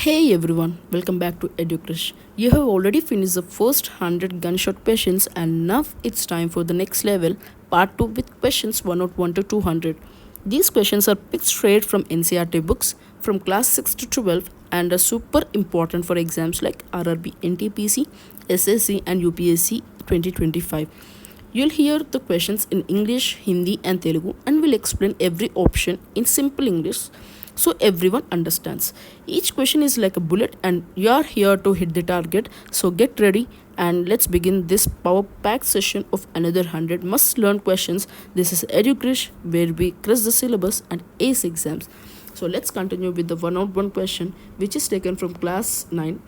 Hey everyone, welcome back to EduCrush. You have already finished the first 100 gunshot questions and now it's time for the next level, part 2 with questions 101 to 200. These questions are picked straight from NCERT books from class 6 to 12 and are super important for exams like RRB NTPC, SSC and UPSC 2025. You'll hear the questions in English, Hindi and Telugu and we'll explain every option in simple English so everyone understands. Each question is like a bullet and you're here to hit the target. So get ready and let's begin this power packed session of another 100 must learn questions. This is EduCrush where we crush the syllabus and ace exams. So let's continue with the 101 question which is taken from class 9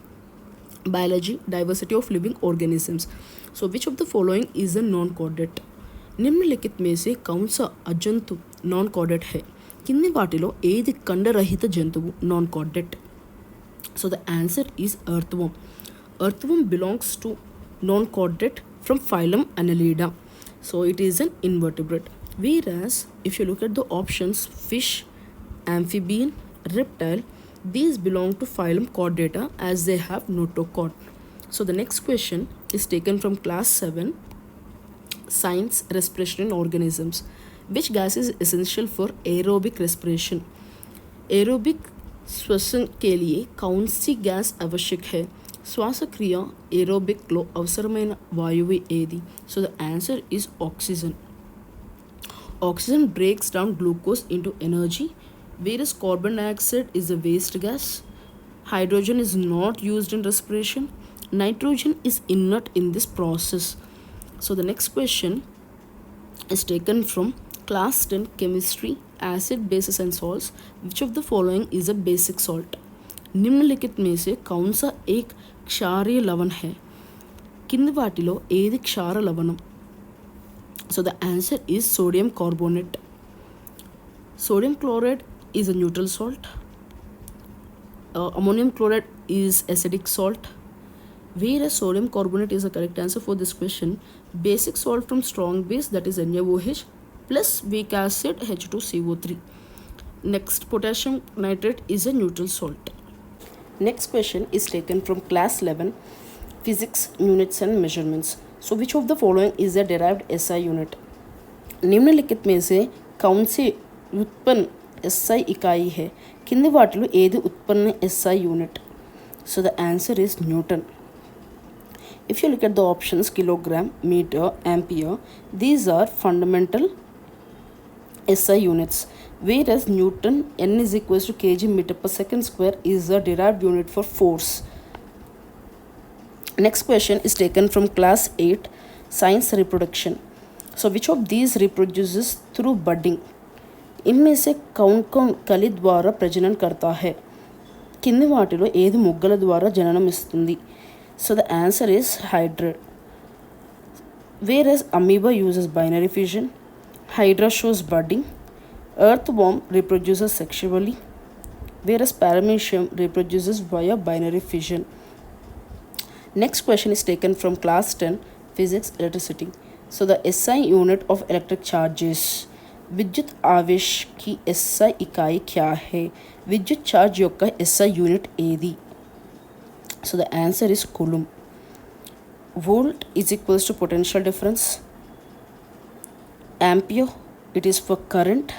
biology diversity of living organisms. So which of the following is a non coordinate? निम्नलिखित में से कौन सा अजंतु non chordate है? किन्नी वाटिलो ఏది ఖండరహిత జంతువు non chordate? So the answer is earthworm. Earthworm belongs to non-chordate from phylum Annelida. So it is an invertebrate. Whereas if you look at the options fish, amphibian, reptile, these belong to phylum Chordata as they have notochord. So the next question is taken from class 7 science respiration in organisms. Which gas is essential for aerobic respiration? Aerobic श्वसन के लिए कौन सी gas आवश्यक है? శ్వాసక్రియ ఏరోబిక్లో అవసరమైన వాయువు ఏది? So the answer is oxygen. Oxygen breaks down glucose into energy, whereas carbon dioxide is a waste gas. Hydrogen is not used in respiration. Nitrogen is inert in this process. So the next question is taken from class 10 chemistry acid bases and salts. Which of the following is a basic salt? निम्नलिखित में से कौन सा एक क्षारीय लवण है? किंद वाटिलो ఏది క్షార లవణం? So the answer is sodium carbonate. Sodium chloride is a neutral salt. Ammonium chloride is acidic salt. Whereas sodium carbonate is the correct answer for this question. Basic salt from strong base that is NaOH plus weak acid H2CO3. Next, potassium nitrate is a neutral salt. Next question is taken from class 11 physics units and measurements. So which of the following is a derived SI unit? निम्नलिखित में से कौन सी उत्पन्न SI इकाई है? किन्नी वाटिलो ఏది उत्पन्न SI unit? So the answer is Newton. If you look at the options kilogram, meter, ampere, these are fundamental SI units. Whereas Newton N is equals to kg meter per second square is a derived unit for force. Next question is taken from class 8 science reproduction. So which of these reproduces through budding? इनमें से कौन कौन कली द्वारा प्रजनन करता है? किन्नी वाटिलो ఏది మొగ్గల ద్వారా జననం ఇస్తుంది? So the answer is hydra. Whereas amoeba uses binary fission, hydra shows budding, earthworm reproduces sexually, whereas paramecium reproduces via binary fission. Next question is taken from class 10 physics electricity. So the SI unit of electric charges. विद्युत आवेश की SI इकाई क्या है? विद्युत charge యొక్క SI unit ఏది? So the answer is coulomb. Volt is equals to potential difference. Ampere, it is for current.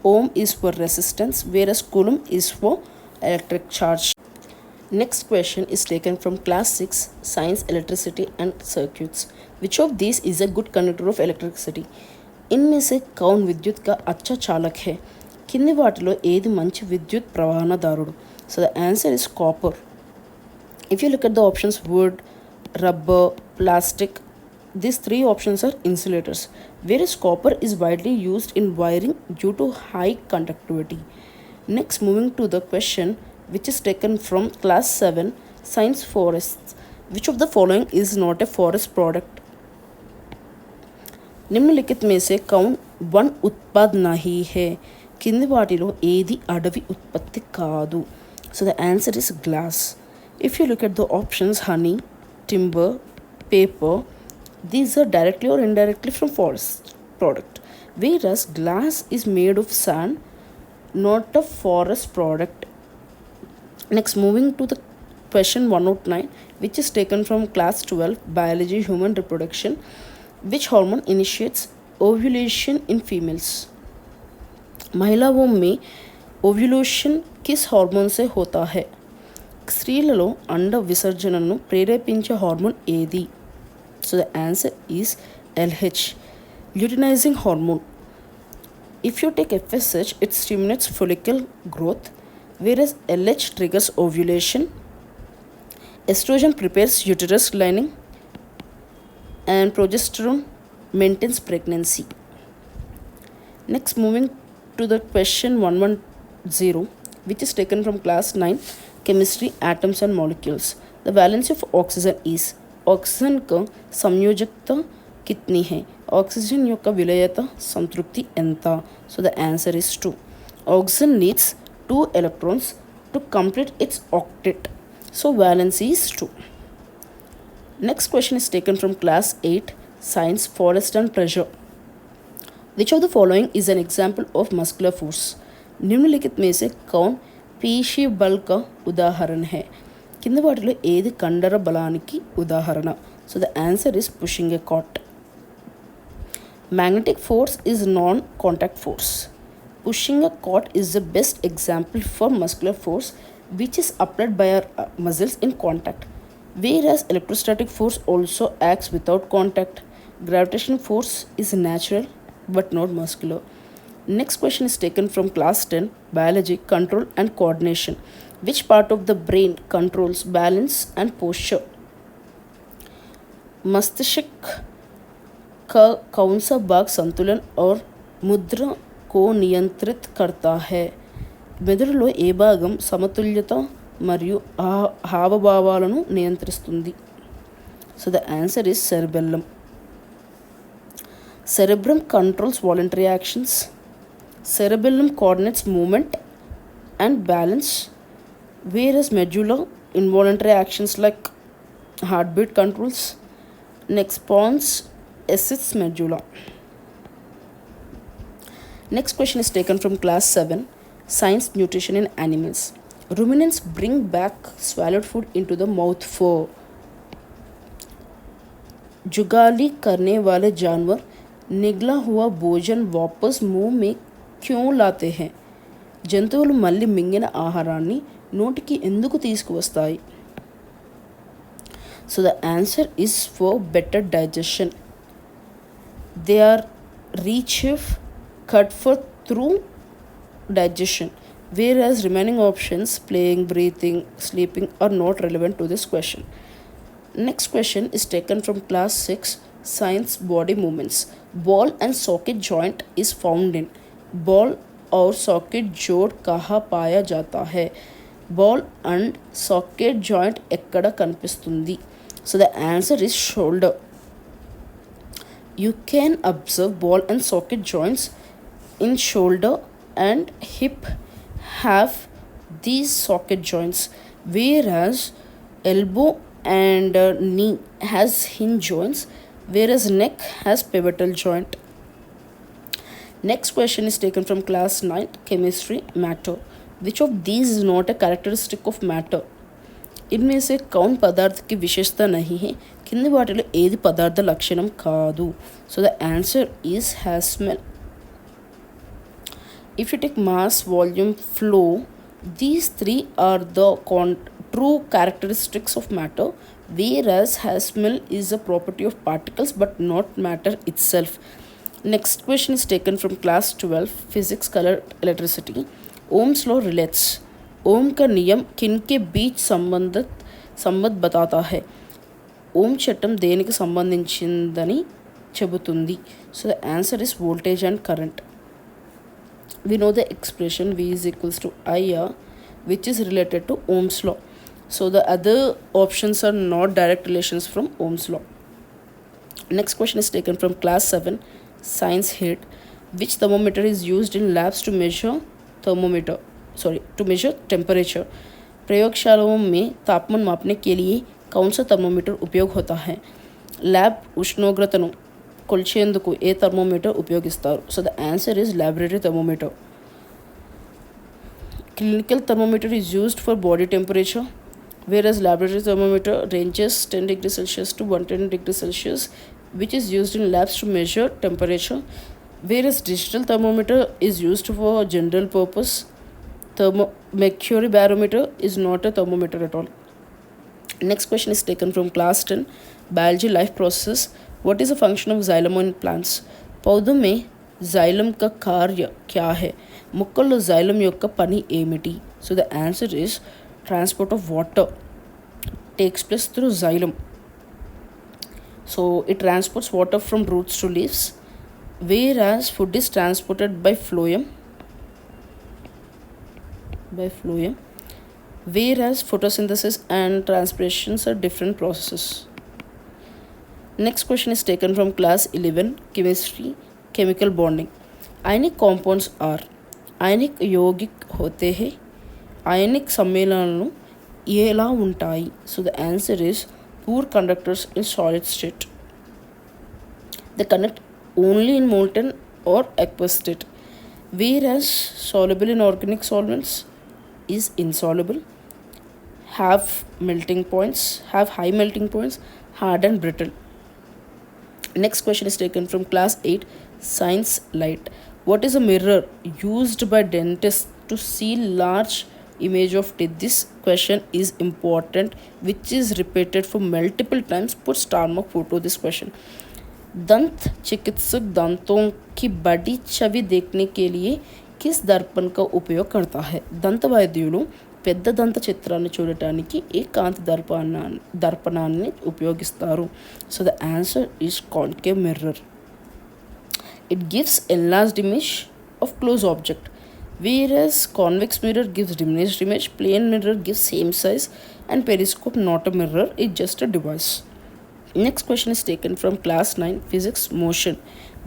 Ohm is for resistance, whereas coulomb is for electric charge. Next question is taken from class 6 science electricity and circuits. Which of these is a good conductor of electricity? इनमें से कौन विद्युत का अच्छा चालक है? किन्नी वाटिलो ఏది మంచి విద్యుత్ ప్రవాహనదారుడు? So the answer is copper. If you look at the options wood, rubber, plastic, these three options are insulators, whereas copper is widely used in wiring due to high conductivity. Next, moving to the question which is taken from class 7 science forests. Which of the following is not a forest product? निम्नलिखित में से कौन one उत्पाद नहीं है? किंदी वाटिलो ఏది అడవి ఉత్పత్తి కాదు? So the answer is glass. If you look at the options honey, timber, paper, these are directly or indirectly from forest product. Whereas glass is made of sand, not a forest product. Next, moving to the question 109, which is taken from class 12 biology human reproduction. Which hormone initiates ovulation in females? महिलाओं में ovulation किस hormone से होता है? స్త్రీలలో అండ విసర్జనను ప్రేరేపించే hormone ఏది? So the answer is LH, luteinising hormone. If you take FSH, it stimulates follicle growth, whereas LH triggers ovulation. Estrogen prepares uterus lining, and progesterone maintains pregnancy. Next, moving to the question 110, which is taken from class 9 chemistry, atoms and molecules. The valency of oxygen is, oxygen का संयोजकता कितनी है? Oxygen యొక్క విలయత సంతృప్తి ఎంత? So the answer is 2. Oxygen needs 2 electrons to complete its octet. So valency is 2. Next question is taken from class 8 science, forest and pressure. Which of the following is an example of muscular force? निम्नलिखित में से कौन पेशी बल का उदाहरण है? కింద వాటిలో ఏది కండర బలానికి ఉదాహరణ? So the answer is pushing a cart. Magnetic force is non contact force. Pushing a cart is the best example for muscular force which is applied by our muscles in contact. whereas electrostatic force also acts without contact. Gravitational force is natural but not muscular. Next question is taken from class 10 biology, control and coordination. Which part of the brain controls balance and posture? मस्तिष्क का कौन सा भाग संतुलन और मुद्रा को नियंत्रित करता है? మెదడులో ఏ భాగం సమతుల్యత మరియు హావభావాలను నియంత్రిస్తుంది? So the answer is cerebellum. Cerebrum controls voluntary actions. Cerebellum coordinates movement and balance, whereas medulla involuntary actions like heartbeat controls. Next, pons assists medulla. Next question is taken from class 7 science, nutrition in animals. Ruminants bring back swallowed food into the mouth for. जुगाली करने वाले जानवर निगला हुआ భోజన్ వాపస్ मुंह में क्यों लाते हैं? జంతువులు మళ్ళీ మింగిన ఆహారాన్ని నోటికి ఎందుకు తీసుకువస్తాయి? So the answer is for better digestion. They are reach cut for through digestion, whereas remaining options playing, breathing, sleeping are not relevant to this question. Next question is taken from class 6 science, body movements. Ball and socket joint is found in. Ball और socket जोड़ कहाँ पाया जाता है? Ball and socket joint ఎక్కడ కనిపిస్తుంది? So the answer is shoulder. You can observe ball and socket joints in shoulder and hip have these socket joints, whereas elbow and knee has hinge joints, whereas neck has pivotal joint. Next question is taken from class 9 chemistry, matter. Which of these is not a characteristic of matter? इनमें से कौन पदार्थ की विशेषता नहीं है? కింది వాటిలో ఏది పదార్థ లక్షణం కాదు? So the answer is has smell. If you take mass, volume, flow, these three are the true characteristics of matter, whereas has smell is a property of particles but not matter itself. Next question is taken from class 12 physics, color, electricity. Ohm's law relates. ओम का नियम किन के बीच సంబంధ बताता है? ఓం చట్టం దేనికి సంబంధించిందని చెబుతుంది? So the answer is voltage and current. We know the expression V is equals to IR, which is related to Ohm's law. So the other options are not direct relations from Ohm's law. Next question is taken from class 7 science, heat. Which thermometer is used in labs to measure temperature? प्रयोगशालाओं में तापमान मापने के लिए कौन सा thermometer उपयोग होता है? लैब ఉష్ణోగ్రతను కొలిచేందుకు ఏ థర్మోమీటర్ ఉపయోగిస్తారు? So the answer is laboratory thermometer. Clinical thermometer is used for body temperature, whereas laboratory thermometer ranges 10 degrees Celsius to 110 degrees Celsius, which is used in labs to measure temperature, whereas digital thermometer is used for general purpose. Mercury barometer is not a thermometer at all. Next question is taken from class 10, biology life process. What is the function of xylem in plants? पौधों में xylem का कार्य क्या है? మొక్కల్లో xylem యొక్క పని ఏమిటి? So the answer is transport of water takes place through xylem. So it transports water from roots to leaves, whereas food is transported by phloem, whereas photosynthesis and transpirations are different processes. Next question is taken from class 11, chemistry, chemical bonding. Ionic compounds are आयनिक यौगिक होते हैं, आयनिक सम्मेलनाలు ఎలా ఉంటాయి? So the answer is poor conductors in solid state. They connect only in molten or aqueous state, whereas soluble in organic solvents is insoluble, have high melting points, hard and brittle. Next question is taken from class 8, science light. What is a mirror used by dentists to see large image of teeth? This question is important, which is repeated for multiple times. Put star mark photo this question. दंत चिकित्सक दांतों की बड़ी छवि देखने के लिए किस दर्पण का उपयोग करता है? దంత వైద్యులు పెద్ద దంత చిత్రాన్ని చూడటానికి ఏ కాంతి దర్పణాన్ని ఉపయోగిస్తారు? So the answer is concave mirror. It gives enlarged image of close object, whereas convex mirror gives diminished image, plane mirror gives same size, and periscope not a mirror, it's just a device. Next question is taken from class 9, physics, motion.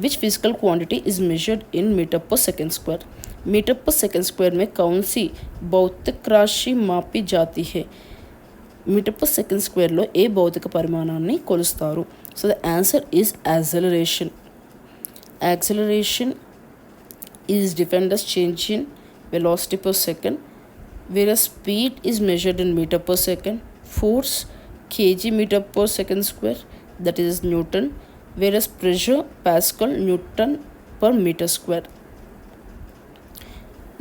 Which physical quantity is measured in meter per second square? Metre per second square में कौन सी భౌతిక రాశి మాపి జాతి है? Metre per second స్క్వేర్లో ఏ భౌతిక పరిమాణాన్ని కొలుస్తారు? So the answer is acceleration. Acceleration is defined as change in velocity per second, whereas speed is measured in meter per second. Force kg meter per second square, that is Newton, whereas pressure Pascal Newton per meter square.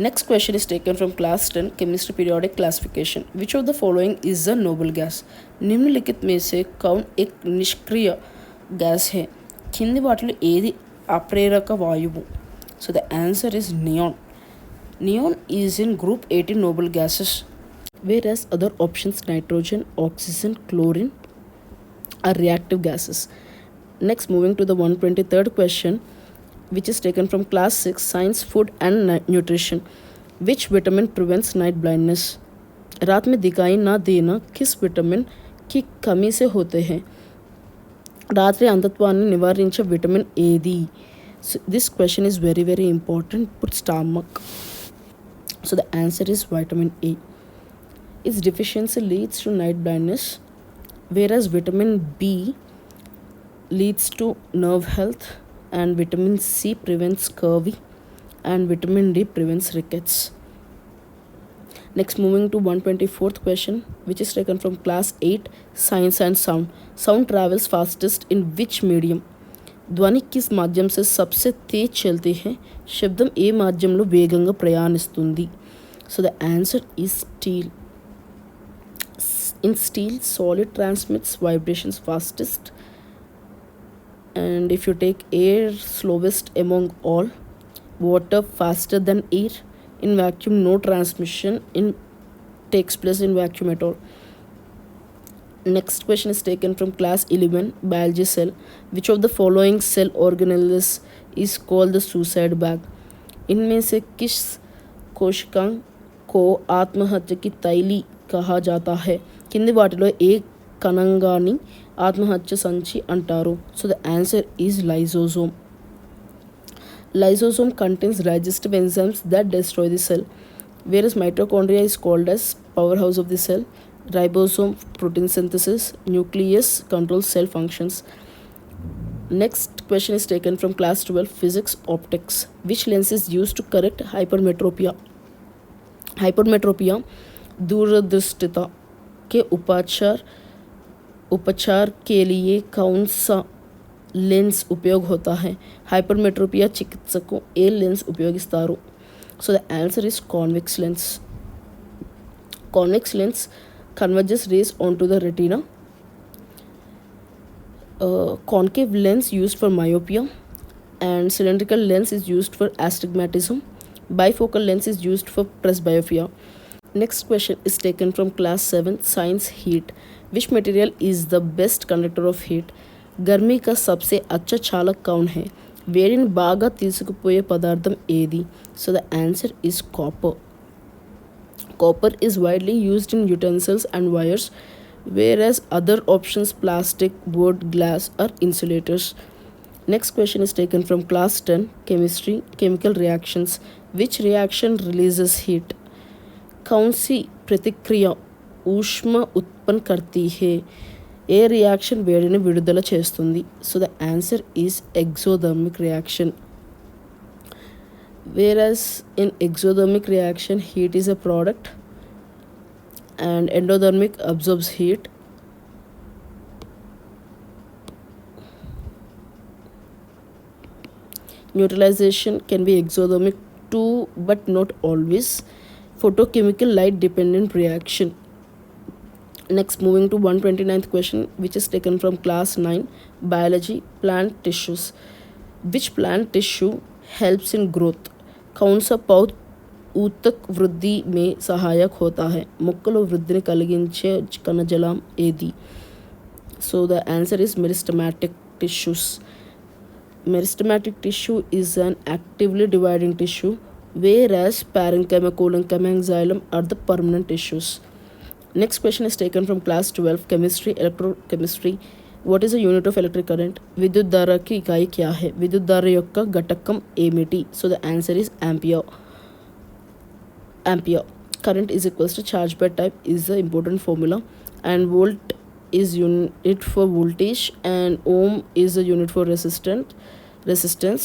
Next question is taken from class 10, chemistry periodic classification. Which of the following is a noble gas? निम्नलिखित में से कौन एक निष्क्रिय gas है? किंदी वाटिलो ఏది అప్రేరక వాయువు? So the answer is neon. Neon is in group 18 noble gases, whereas other options nitrogen, oxygen, chlorine are reactive gases. Next, moving to the 123rd question, which is taken from class 6, science, food and nutrition. Which vitamin prevents night blindness? रात में दिखाई ना देना किस vitamin की कमी से होते हैं? రాత్రి అంధత్వాన్ని నివారించే విటమిన్ ఏది? This question is very very important. Put star mark. So the answer is vitamin A. It's deficiency leads to night blindness, whereas vitamin B leads to nerve health, and vitamin C prevents scurvy, and vitamin D prevents rickets. Next, moving to 124th question, which is taken from class 8, science and sound. Sound travels fastest in which medium? ధ్వని किस माध्यम से सबसे तेज चलती है? శబ్దం ఏ మాధ్యమంలో వేగంగా ప్రయాణిస్తుంది? So the answer is steel. In steel, solid transmits vibrations fastest, and if you take air, slowest among all, water faster than air. In vacuum, no transmission takes place in vacuum at all. Next question is taken from class 11, biology cell. Which of the following cell organelles is called the suicide bag? इनमें से किस कोशिकांग को आत्महत्या की तैली कहा जाता है? కింది వాటిలో ఏ కణంగాన్ని ఆత్మహత్య సంచి అంటారు? So the answer is lysosome. Lysosome contains digestive enzymes that destroy the cell, whereas mitochondria is called as powerhouse of the cell. Ribosome protein synthesis, nucleus controls cell functions. Next question is taken from class 12, physics, optics. Which lens is used to correct hypermetropia? Hypermetropia दूरदृष्टिता के उपचार के लिए कौन सा lens उपयोग होता है? हाइपरमेट्रोपिया चिकित्सकों ఏ లెన్స్ ఉపయోగిస్తారు? So the answer is convex lens. Convex lens converges rays onto the retina. Concave lens used for myopia, and cylindrical lens is used for astigmatism. Bifocal lens is used for presbyopia. Next question is taken from class 7 science heat. Which material is the best conductor of heat? गर्मी का सबसे अच्छा चालक कौन है? వేడిని బాగా తీసుకుపోయే పదార్థం ఏది? So the answer is copper. Copper is widely used in utensils and wires, whereas other options plastic, wood, glass are insulators. Next question is taken from class 10 chemistry chemical reactions. Which reaction releases heat? कौन सी प्रतिक्रिया ऊष्मा उत्पन्न करती है? ఏ reaction వేడిని విడుదల చేస్తుంది? So the answer is exothermic reaction. Whereas in exothermic reaction heat is a product and endothermic absorbs heat. Neutralization can be exothermic too but not always. Photochemical light dependent reaction. Next, moving to 129th question, which is taken from class 9 biology plant tissues. Which plant tissue helps in growth? कौन सा पौध ऊतक वृद्धि में सहायक होता है? మొక్కలో వృద్ధిని కలిగించే కణజాలం ఏది? So the answer is meristematic tissues. Meristematic tissue is an actively dividing tissue, whereas parenchyma, collenchyma, and xylem are the permanent tissues. Next question is taken from class 12 chemistry electrochemistry. What is the unit of electric current? విద్యుత్ ధారకి ఇకాయి క్యా high? విద్యుత్ ధార యొక్క ఘటకం ఏమిటి? So the answer is ampere. Current is equals to charge by type is the important formula, and volt is unit for voltage, and ohm is the unit for resistance,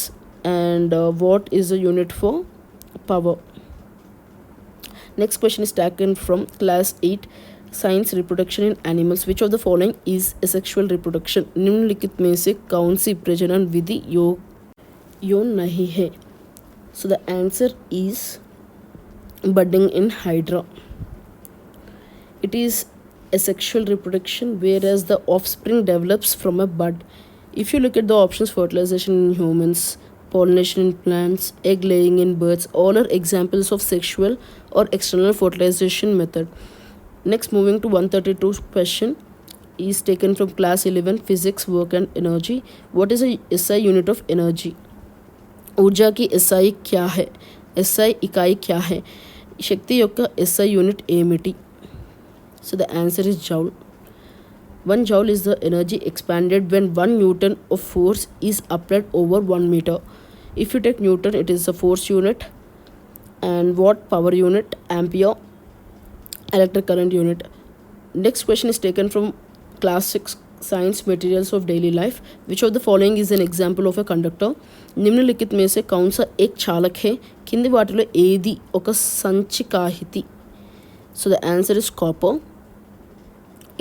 and watt is the unit for power. Next question is taken from class 8 science reproduction in animals. Which of the following is asexual reproduction? निम्नलिखित में से कौन सी प्रजनन विधि यौन नहीं है? So the answer is budding in hydra. It is asexual reproduction, whereas the offspring develops from a bud. If you look at the options, fertilization in humans, pollination in plants, egg laying in birds, all are examples of sexual or external fertilization method. Next, moving to 132 question is taken from class 11 physics work and energy. What is a SI unit of energy? ऊर्जा की SI क्या है? SI इकाई क्या है? శక్తి యొక్క SI unit ఏమిటి? So the answer is joule. 1 joule is the energy expanded when 1 Newton of force is applied over 1 meter. If you take Newton, it is the force unit, and watt power unit, ampere electric current unit. Next question is taken from class 6 science materials of daily life. Which of the following is an example of a conductor? निम्नलिखित में से कौन सा एक चालक है? కింది వాటిలో ఏది ఒక సంచికాహితి? So the answer is copper.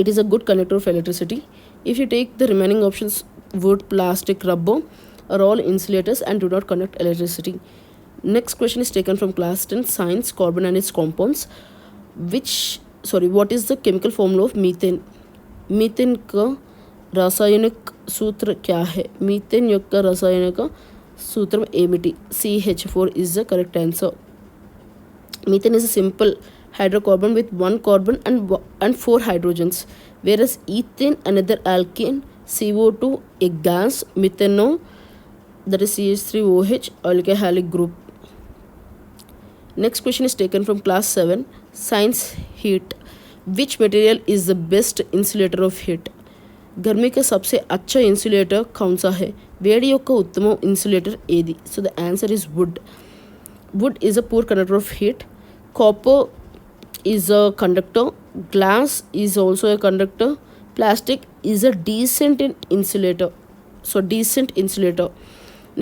It is a good conductor of electricity. If you take the remaining options, wood, plastic, rubber are all insulators and do not conduct electricity. Next question is taken from class 10 science carbon and its compounds. What is the chemical formula of methane? Methane का रासायनिक सूत्र क्या है? Methane యొక్క రాసాయనిక సూత్రం ఏమిటి? CH4 is the correct answer. Methane is a simple hydrocarbon with 1 carbon and 4 hydrogens, whereas ethane another alkane, CO2 a gas, methanol that is CH3OH alcoholic group. Next question is taken from class 7 science heat. Which material is the best insulator of heat? गर्मी का सबसे अच्छा insulator कौन सा है? వేడి యొక్క ఉత్తమ ఇన్సులేటర్ ఏది? So the answer is wood. Wood is a poor conductor of heat. Copper is a conductor. Glass is also a conductor. Plastic is a decent insulator.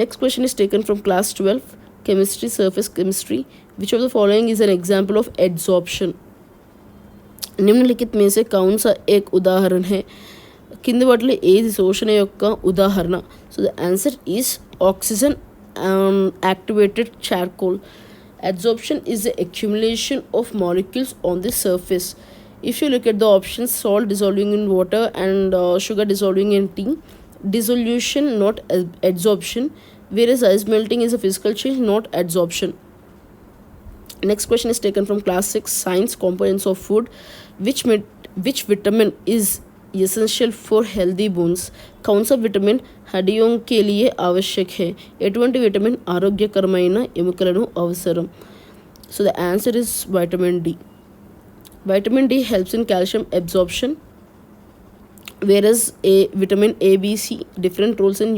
Next question is taken from class 12 chemistry, surface chemistry. Which of the following is an example of adsorption? निम्नलिखित में से कौन सा एक उदाहरण है? కింది వాటిలో ఏది శోషణ యొక్క ఉదాహరణ? So the answer is oxygen activated charcoal. Adsorption is the accumulation of molecules on the surface. If you look at the options, salt dissolving in water and sugar dissolving in tea, dissolution not adsorption, whereas ice melting is a physical change, not adsorption. Next question is taken from class 6 science components of food. Which vitamin is essential for healthy bones? कौन सा vitamin हड्डियों के लिए आवश्यक है? ఎటువంటి vitamin ఆరోగ్యకరమైన ఎముకలను అవసరం? So the answer is vitamin D. Vitamin D helps in calcium absorption, whereas vitamin A, B, C different roles in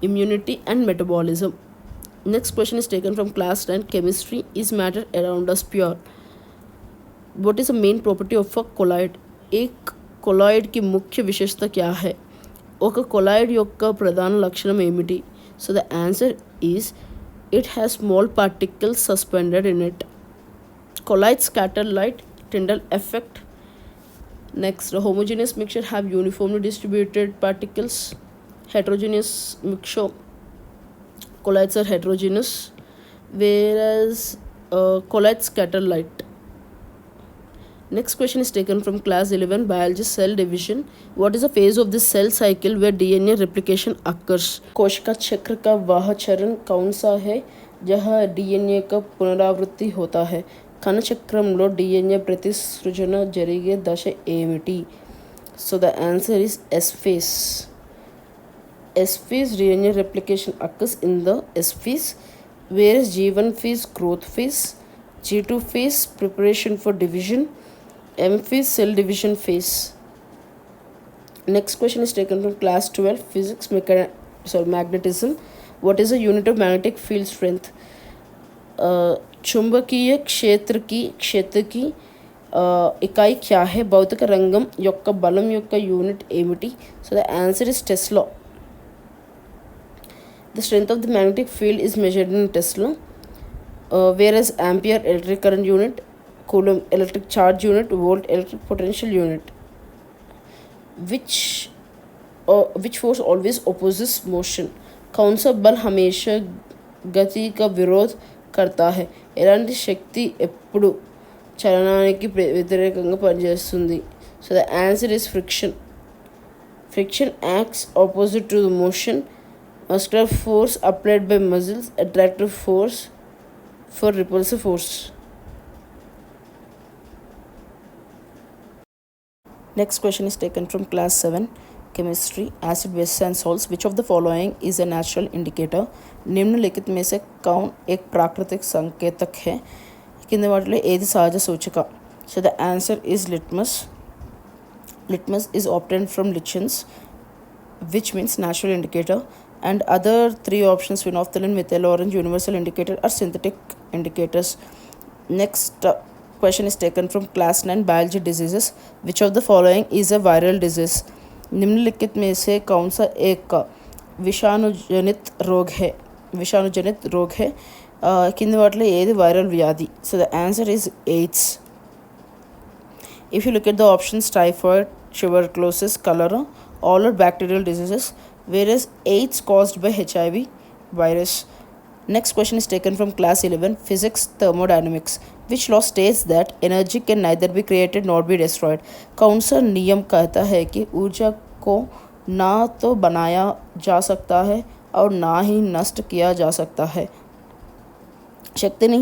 immunity and metabolism. Next question is taken from class 10 chemistry. Is matter around us pure? What is the main property of a colloid? एक colloid కి ముఖ్య విశేషత क्या है? ఒక colloid యొక్క ప్రధాన లక్షణం ఏమిటి? So the answer is it has small particles suspended in it. Colloid scatter light, Tyndall effect. Next, a homogeneous mixture have uniformly distributed particles. Heterogeneous mixture, colloids are heterogeneous, whereas colloids scatter light. Next question is taken from class 11 biology cell division. What is the phase of the cell cycle where DNA replication occurs? कोशिका चक्र का वह चरण कौन सा है जहाँ DNA का పునరావృత్తి होता है? కణ చక్రంలో DNA ప్రతిసృజన జరిగే దశ ఏమిటి? So the answer is S phase. S phase DNA replication occurs in the S phase, whereas G1 phase growth phase, G2 phase preparation for division, M phase cell division phase. Next question is taken from class 12 physics magnetism. What is the unit of magnetic field strength? चुंबकीय क्षेत्र की इकाई क्या है? భౌతిక రంగం యొక్క బలం యొక్క యూనిట్ ఏమిటి? So the answer is Tesla. The strength of the magnetic field is measured in Tesla, whereas ampere electric current unit, coulomb electric charge unit, volt electric potential unit. Which force always opposes motion? कौन सा बल हमेशा गति का विरोध करता है? ఎలాంటి శక్తి ఎప్పుడు చలనానికి వ్యతిరేకంగా పనిచేస్తుంది? So the answer is friction. Friction acts opposite to the motion. Muscular force applied by muscles, attractive force for repulsive force. Next question is taken from class 7 chemistry acid bases and salts. Which of the following is a natural indicator? निम्नलिखित में से कौन एक प्राकृतिक संकेतक है? किंद वाटिलो ఏది సహజ సూచిక? So the answer is litmus. Litmus is obtained from lichens, which means natural indicator, and other three options phenolphthalein, methyl orange, universal indicator are synthetic indicators. Next question is taken from class 9 biology diseases. Which of the following is a viral disease? निम्नलिखित में से कौन सा एक विषाणुजनित रोग है? किंद वाटिलो ఏది viral వ్యాధి? So the answer is AIDS. If you look at the options, typhoid, tuberculosis, cholera, all are bacterial diseases, whereas AIDS caused by HIV virus. Next question is taken from class 11 physics thermodynamics. Which law states that energy can neither be created nor be destroyed? कौन सा नियम कहता है कि ऊर्जा को ना तो बनाया जा सकता है और ना ही नष्ट किया जा सकता है? శక్తిని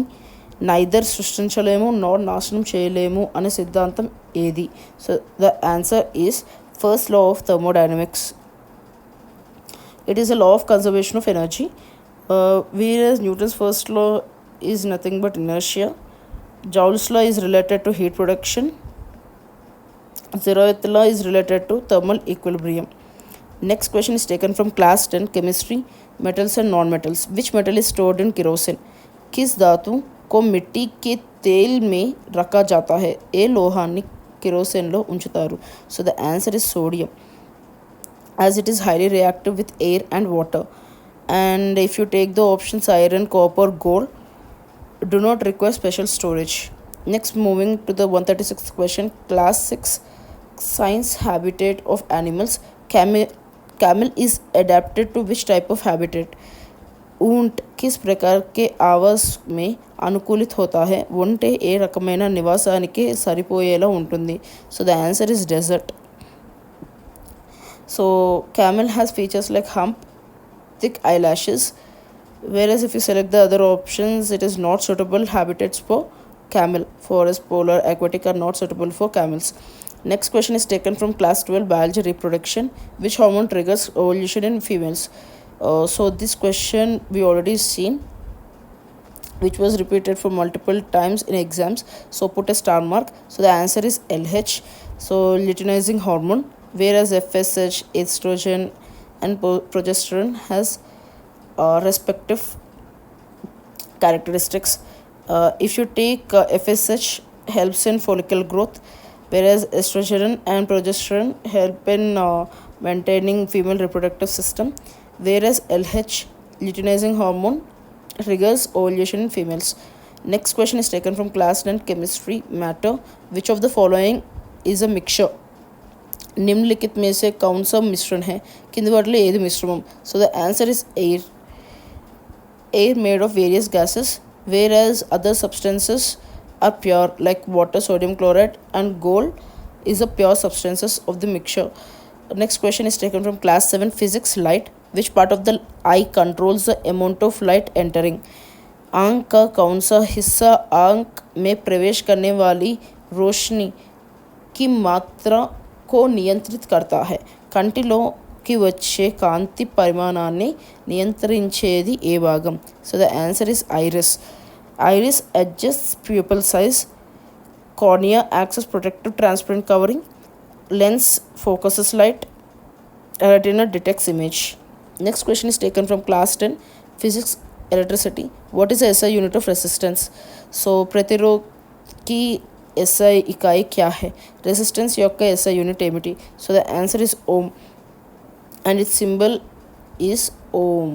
నైదర్ సృష్టించలేము నార్ నాశనం చేయలేము అనే సిద్ధాంతం ఏది? So the answer is first law of thermodynamics. It is a law of conservation of energy, whereas Newton's first law is nothing but inertia. Joule's law is related to heat production. Zeroth law is related to thermal equilibrium. Next question is taken from class 10 chemistry metals and non-metals. Which metal is stored in kerosene? किस धातु को मिट्टी के तेल में रखा जाता है? ఏ లోహాన్ని కిరోసిన్లో ఉంచుతారు? So the answer is sodium, as it is highly reactive with air and water. and if you take the options iron, copper, gold, do not require special storage. Next, moving to the 136th question, class 6 science habitat of animals. Camel is adapted to which type of habitat? ऊंट किस प्रकार के आवास में అనుకూలిత होता है? ఒంటె ఏ రకమైన నివాసానికి సరిపోయేలా ఉంటుంది? So the answer is desert. సో camel has features like hump, thick eyelashes, whereas if you select the other options, it is not suitable habitats for camel. Forest, polar, aquatic are not suitable for camels. Next question is taken from class 12 biology reproduction. Which hormone triggers ovulation in females? So this question we already seen, which was repeated for multiple times in exams, so put a star mark. So the answer is LH, so luteinizing hormone, whereas FSH, estrogen and progesterone has respective characteristics. If you take FSH helps in follicle growth, whereas estrogen and progesterone help in maintaining female reproductive system, whereas LH, luteinizing hormone, triggers ovulation in females. Next question is taken from class 10 chemistry matter. Which of the following is a mixture? निम्नलिखित में से कौन सा मिश्रण है? किंद वाटिलो ఏది మిశ్రమం? So the answer is air. Air made of various gases, whereas other substances are pure like water, sodium chloride and gold is a pure substances of the mixture. Next question is taken from class 7 physics light. Which part of the eye controls the amount of light entering? आंख का कौन सा हिस्सा आंख में प्रवेश करने वाली रोशनी की मात्रा को नियंत्रित करता है? కంటిలోకి వచ్చే కాంతి పరిమాణాన్ని నియంత్రించేది ఏ భాగం? So the answer is iris. Iris adjusts pupil size, cornea acts as protective transparent covering, lens focuses light, retina detects image. Next question is taken from class 10 physics electricity. What is the SI unit of resistance? So प्रतिरोध की SI इकाई क्या है? Resistance యొక్క SI unit ఏమిటి? So the answer is ohm and its symbol is ohm.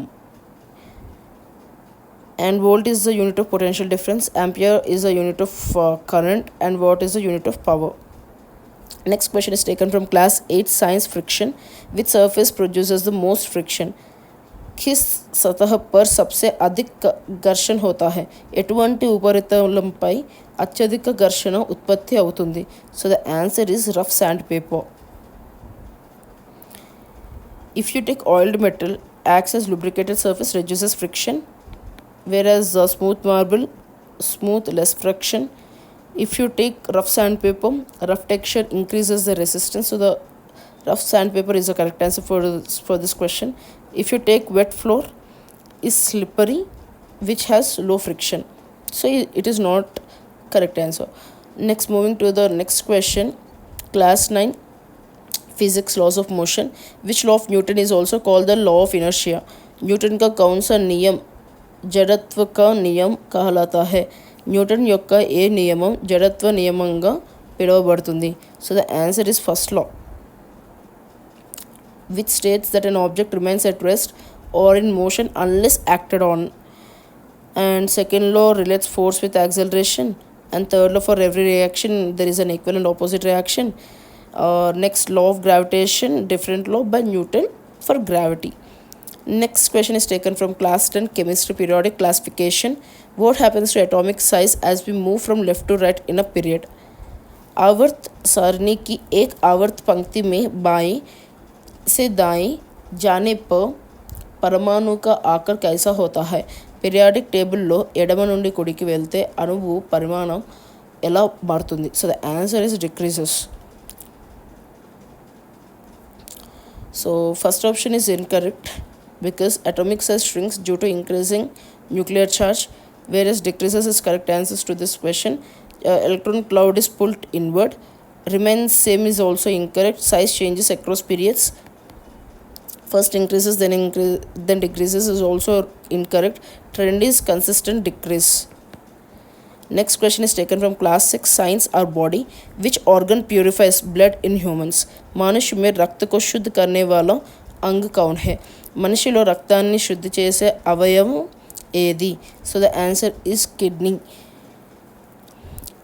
And volt is the unit of potential difference, ampere is the unit of current, and watt is the unit of power. Next question is taken from class 8 science friction. Which surface produces the most friction? किस सतह पर सबसे अधिक घर्षण होता है? ఎటువంటి ఉపరితలంపై అత్యధిక ఘర్షణ ఉత్పత్తి అవుతుంది? So the answer is rough sand paper. If you take oiled metal, acts as lubricated surface, reduces friction, whereas smooth marble, smooth, less friction. If you take rough sandpaper, rough texture increases the resistance. So the rough sandpaper is the correct answer for this question. If you take wet floor, is slippery, which has low friction. So it is not correct answer. Next, moving to the next question, class 9 physics laws of motion. Which law of Newton is also called the law of inertia? Newton का कौन सा नियम जड़त्व का नियम कहलाता है? Newton యొక్క ఏ నియమం జడత్వ నియమంగా పిలువబడుతుంది? So the answer is first law, which states that an object remains at rest or in motion unless acted on. And second law relates force with acceleration. And third law, for every reaction there is an equal and opposite reaction. Next, law of gravitation, different law by Newton for gravity. Next question is taken from class 10 chemistry periodic classification. What happens to atomic size as we move from left to right in a period? आवर्त सारणी की एक आवर्त पंक्ति में बाएं से दाएं जाने पर परमाणु का आकार कैसा होता है? పీరియాడిక్ టేబుల్లో ఎడమ నుండి కుడికి వెళ్తే అణువు పరిమాణం ఎలా మారుతుంది? So the answer is decreases. So first option is incorrect because atomic size shrinks due to increasing nuclear charge, whereas decreases is correct answers to this question. Electron cloud is pulled inward. Remains same is also incorrect. Size changes across periods. First increases then decreases is also incorrect. Trend is consistent decrease. Next question is taken from class 6 science or body. Which organ purifies blood in humans? मनुष्य में रक्त को शुद्ध करने वाला अंग कौन है? మనిషిలో రక్తాన్ని శుద్ధి చేసే అవయవం ఏది? So the answer is kidney.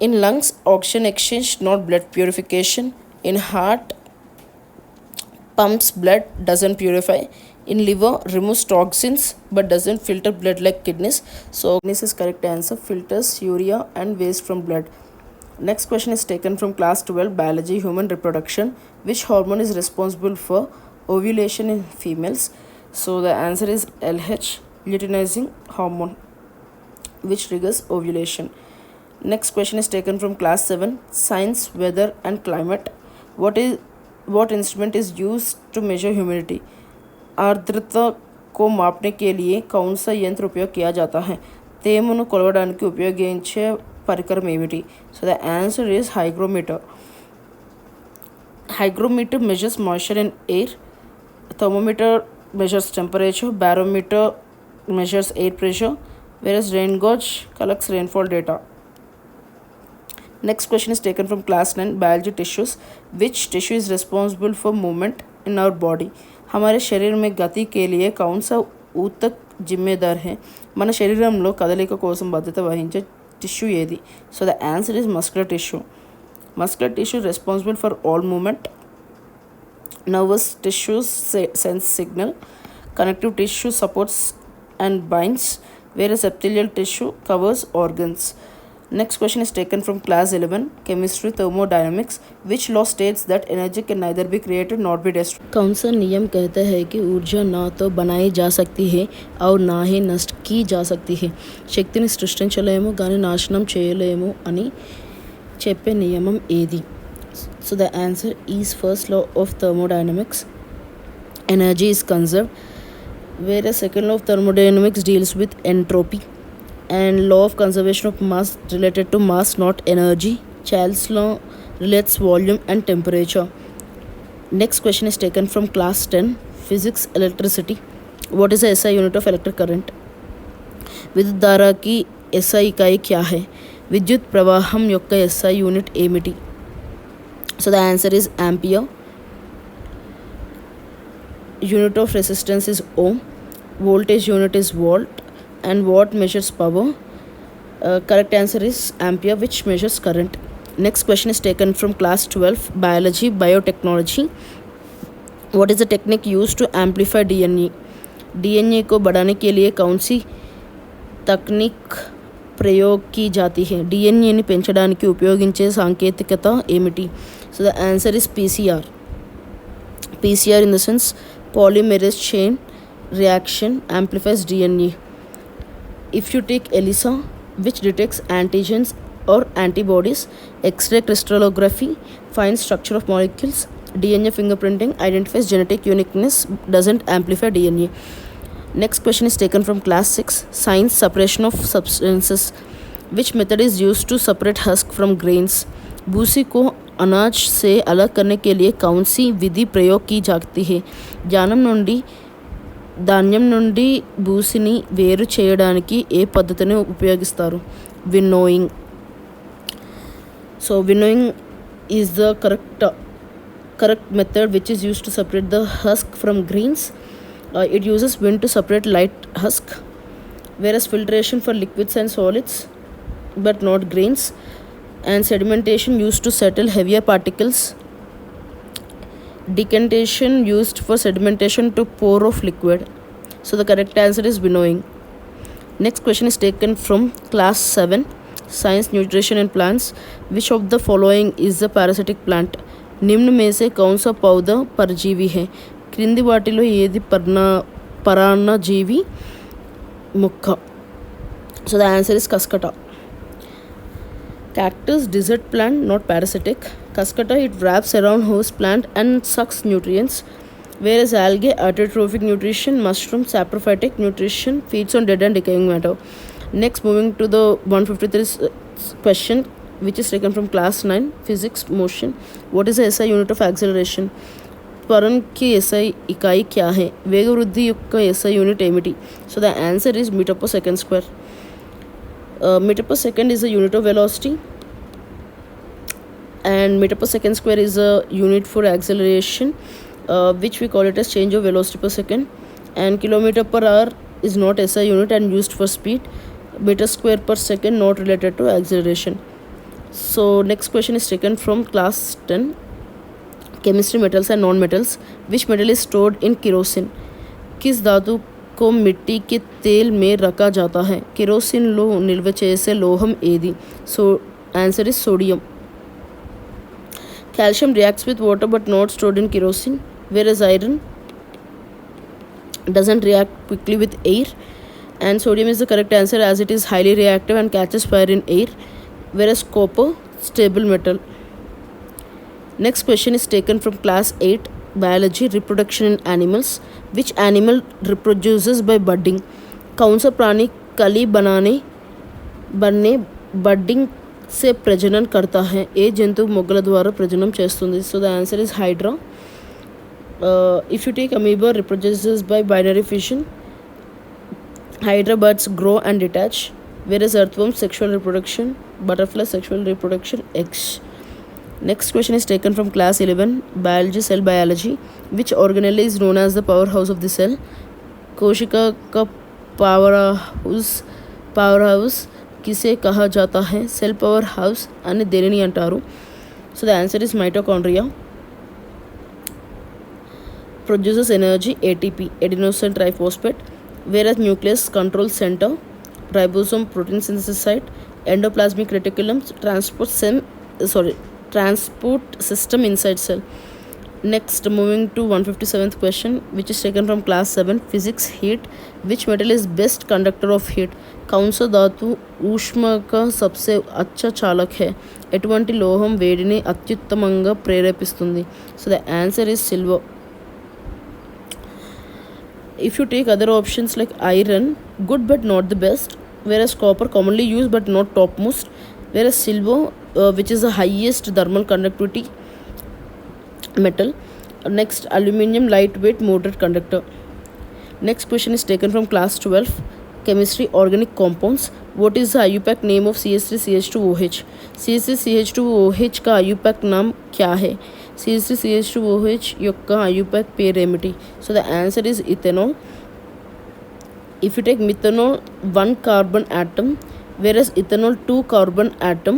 In lungs, oxygen exchange, not blood purification. In heart, pumps blood, doesn't purify. In liver, removes toxins but doesn't filter blood like kidneys. So kidneys is correct answer. Filters urea and waste from blood. Next question is taken from class 12 biology, human reproduction. Which hormone is responsible for ovulation in females? So the answer is LH, luteinizing hormone, which triggers ovulation. Next question is taken from class 7 science, weather and climate. What instrument is used to measure humidity? आर्द्रता को मापने के लिए कौन सा यंत्र उपयोग किया जाता है? తేమను కొలవడానికి ఉపయోగించే పరికరం ఏమిటి? So the answer is hygrometer. Hygrometer measures moisture in air. Thermometer measures temperature. Barometer measures air pressure. Whereas rain gauge collects rainfall data. Next question is taken from class 9 biology, tissues. Which tissue is responsible for movement in our body? हमारे शरीर में गति के लिए कौन सा ऊतक जिम्मेदार है? మన శరీరంలో కదలిక కోసం బాధ్యత వహించే టిష్యూ ఏది? So the answer is muscular tissue. Muscular tissue responsible for all movement. Nervous tissues sense signal. Connective tissue supports and binds, whereas epithelial tissue covers organs. Next question is taken from class 11 chemistry, thermodynamics. Which law states that energy can neither be created nor be destroyed? कौन सा नियम कहता है कि ऊर्जा ना तो बनाई जा सकती है और ना ही नष्ट की जा सकती है? శక్తిని సృష్టించలేము కానీ నాశనం చేయలేము అని చెప్పే నియమం ఏది? So the answer is first law of thermodynamics, energy is conserved, వేరే second law of thermodynamics deals with entropy, and law of conservation of mass related to mass not energy. Charles law relates volume and temperature. Next question is taken from class 10 physics, electricity. What is the SI unit of electric current? విద్యుత్ धारा की SI इकाई क्या है? విద్యుత్ ప్రవాహం యొక్క SI unit ఏమిటి? So the answer is ampere. Unit of resistance is ohm. Voltage unit is volt. And what measures power? Correct answer is ampere, which measures current. Next question is taken from class 12 biology, biotechnology. what is the technique used to amplify DNA? DNA को बढ़ाने के लिए कौन सी तकनीक ప్రయోగ్ की जाती है? డిఎన్ఏని పెంచడానికి ఉపయోగించే సాంకేతికత ఏమిటి? So the answer is PCR. PCR in the sense polymerase chain reaction amplifies DNA. If you take ELISA, which detects antigens or antibodies, X-ray crystallography finds structure of molecules, DNA fingerprinting identifies genetic uniqueness, doesn't amplify DNA. Next question is taken from class 6 science, separation of substances. Which method is used to separate husk from grains? भूसी को अनाज से अलग करने के लिए कौन सी विधि प्रयोग की जाती है? ధాన్యం నుండి భూసిని వేరు చేయడానికి ఏ పద్ధతిని ఉపయోగిస్తారు? Winnowing. So winnowing is the correct method which is used to separate the husk from grains. It uses wind to separate light husk, whereas filtration for liquids and solids but not grains, and sedimentation used to settle heavier particles. Decantation used for sedimentation to pour off liquid. So the correct answer is winnowing. Next question is taken from class 7 science, nutrition and plants. Which of the following is the parasitic plant? निम्न में से कौन सा पौधा परजीवी है? క్రింది వాటిలో ఏది పరాన్నజీవి మొక్క? So the answer is cuscuta. Cactus, desert plant, not parasitic. Cascata, it wraps around host plant and sucks nutrients, whereas algae, autotrophic nutrition. Mushroom, saprophytic nutrition, feeds on dead and decaying matter. Next, moving to the 153 question, which is taken from class 9 physics, motion. What is the SI unit of acceleration? त्वरण की SI इकाई क्या है? वेग वृद्धि యొక్క SI unit ఏమిటి? So the answer is metre per second square. meter per second is a unit of velocity, and meter per second square is a unit for acceleration. which we call it as change of velocity per second. And kilometer per hour is not SI unit and used for speed. Meter square per second not related to acceleration. So next question is taken from class 10, chemistry, metals and non-metals. Which metal is stored in kerosene? किस धातु को मिट्टी के तेल में रखा जाता है? केरोसिन లో నిల్వ చేసే లోహం ఏది? So answer is sodium. Calcium reacts with water but not stored in kerosene, whereas iron doesn't react quickly with air. And sodium is the correct answer as it is highly reactive and catches fire in air, whereas copper stable metal. Next question is taken from class 8, biology, reproduction in animals. Which animal reproduces by budding? कौन सा प्राणी कली बनने budding से प्रजनन करता है? ఏ జంతువు మొగ్గల ద్వారా ప్రజననం చేస్తుంది? So the answer is hydra. If you take amoeba, reproduces by binary fission. Hydra birds grow and detach, whereas earthworms sexual reproduction, butterfly sexual reproduction, eggs. Next question is taken from class 11, biology, cell biology. Which organelle is known as the powerhouse of the cell? कोशिका का powerhouse किसे कहा जाता है? Cell power house అని దేనిని అంటారు? So the answer is mitochondria. Produces energy, ATP, adenosine triphosphate, whereas nucleus controls center, ribosome protein synthesis site, endoplasmic reticulum transport system inside cell. Next, moving to 157th question, which is taken from class 7, physics, heat. Which metal is best conductor of heat? कौन सा धातु ऊष्मा का सबसे अच्छा चालक है? ఎటువంటి లోహం వేడిని అత్యుత్తమంగా ప్రేరేపిస్తుంది? So the answer is silver. If you take other options like iron, good but not the best, whereas copper commonly used but not topmost, whereas silver, which is the highest thermal conductivity metal. Next, aluminium, lightweight moderate conductor. Next question is taken from class 12, chemistry, organic compounds. What is the IUPAC name of CH3CH2OH? CH3CH2OH का IUPAC नाम क्या है? CH3CH2OH యొక్క IUPAC పేరు ఏమిటి? So the answer is ethanol. If you take methanol, 1 carbon atom, whereas ethanol 2 carbon atom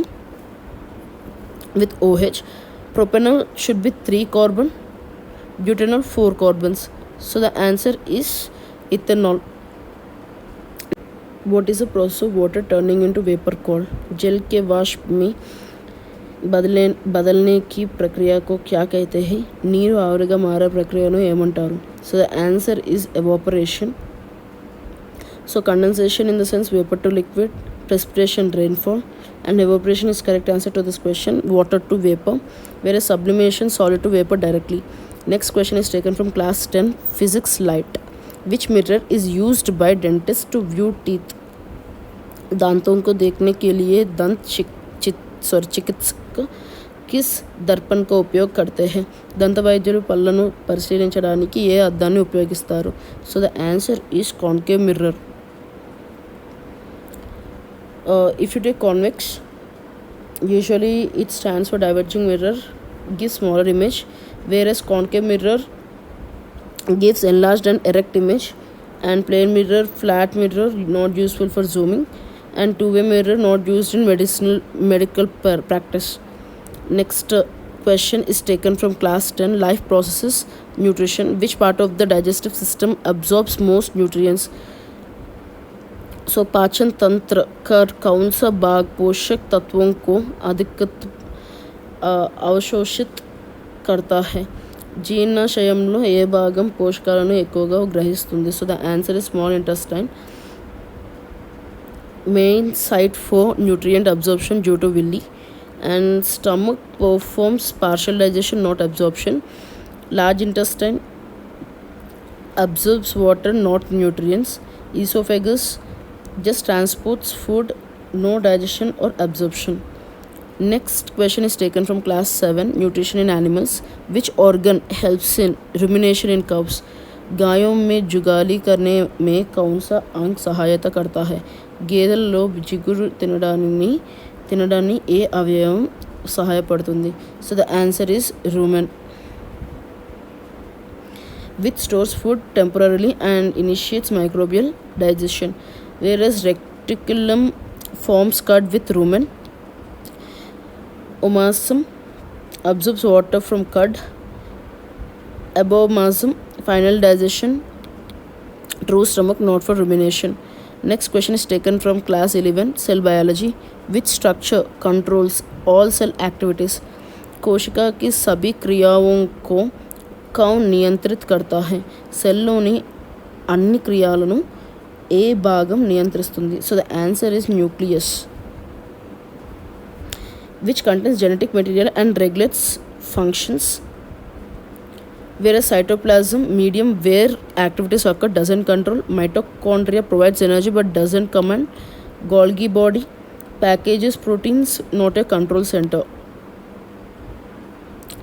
with OH. Propanol should be 3 carbon, butanol 4 carbons. So the answer is ethanol. What is the process of water turning into vapor called? जल के वाष्प में बदलने की प्रक्रिया को क्या कहते हैं? నీరు ఆవిరిగా మారే ప్రక్రియను ఏమంటారు? So the answer is evaporation. So condensation in the sense vapour to liquid, precipitation rainfall, and evaporation is correct answer to this question, water to vapor, whereas sublimation solid to vapor directly. Next question is taken from class 10, physics, light. Which mirror is used by dentists to view teeth? दांतों को देखने के लिए दंत चिकित्सक किस దర్పణ का ఉపయోగ करते हैं? దంత వైద్యులు పళ్ళను పరిశీలించడానికి ఏ అద్దాన్ని ఉపయోగిస్తారు? So the answer is concave mirror. If you take convex, usually it stands for diverging mirror, gives smaller image, whereas concave mirror gives enlarged and erect image, and plane mirror, flat mirror, not useful for zooming, and two-way mirror not used in medical practice. Next question is taken from class 10, life processes, nutrition. Which part of the digestive system absorbs most nutrients? सो पाचन तंत्र का कौन सा भाग पोषक तत्वों को अधिक అవశోషిత్ करता है? జీర్ణాశయంలో ఏ భాగం పోషకాలను ఎక్కువగా గ్రహిస్తుంది? So the answer is small intestine. Main site for nutrient absorption due to villi, and stomach performs partial digestion not absorption. Large intestine absorbs water not nutrients. Esophagus just transports food, no digestion or absorption. Next question is taken from class 7, nutrition in animals. Which organ helps in rumination in cows? गायों में जुगाली करने में कौन सा अंग सहायता करता है? గేదెల్లో జిగురు తినడాన్ని ఏ అవయవం సహాయపడుతుంది? So the answer is rumen. which stores food temporarily and initiates microbial digestion, whereas reticulum forms cud with rumen. Omasum absorbs water from cud. Abomasum, final digestion, true stomach, not for rumination. Next question is taken from class 11, cell biology. Which structure controls all cell activities? कोशिका की सभी क्रियाओं को कौन नियंत्रित करता है? సెల్లోని అన్ని క్రియాలను ఏ భాగం నియంత్రిస్తుంది? So the answer is nucleus, which contains genetic material and regulates functions, whereas cytoplasm medium where activities occur doesn't control. Mitochondria provides energy but doesn't command. Golgi body packages proteins, not a control center.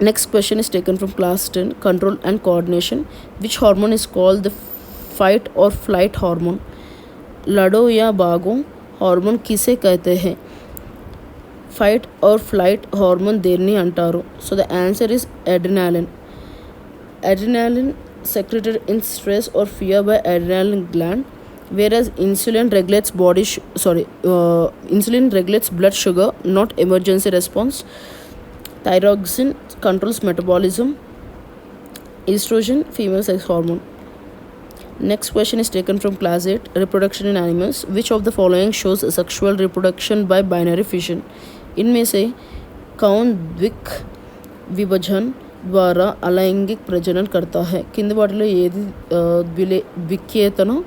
Next question is taken from class 10, control and coordination. Which hormone is called the fight or flight hormone? लड़ो या भागो hormone किसे कहते हैं? Fight or flight hormone దేన్ని అంటారు? So the answer is adrenaline. Adrenaline secreted in stress or fear by adrenaline gland, whereas insulin regulates insulin regulates blood sugar, not emergency response. Thyroxine controls metabolism. Estrogen, female sex hormone. Next question is taken from class 8, reproduction in animals. Which of the following shows sexual reproduction by binary fission? इनमें से कौन द्विक विभाजन ద్వారా అలైంగిక ప్రజననం करता है? కింది వాటిలో ఏది ద్వికేతనం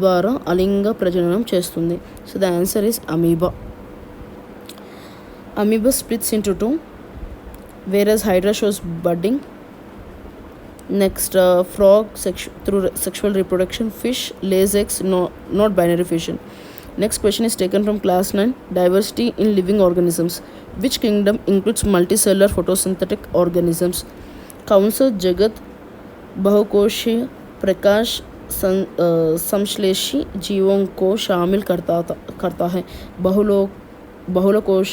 ద్వారా అలింగ ప్రజననం చేస్తుంది? So the answer is amoeba. Amoeba splits into two, whereas Hydra shows budding. Next, frog through sexual reproduction. Fish lays eggs, not binary fission. Next question is taken from class 9, diversity in living organisms. Which kingdom includes multicellular photosynthetic organisms? कौन जगत बहुकोशीय प्रकाश संश्लेषी जीवों को शामिल करता है? बहुलकोश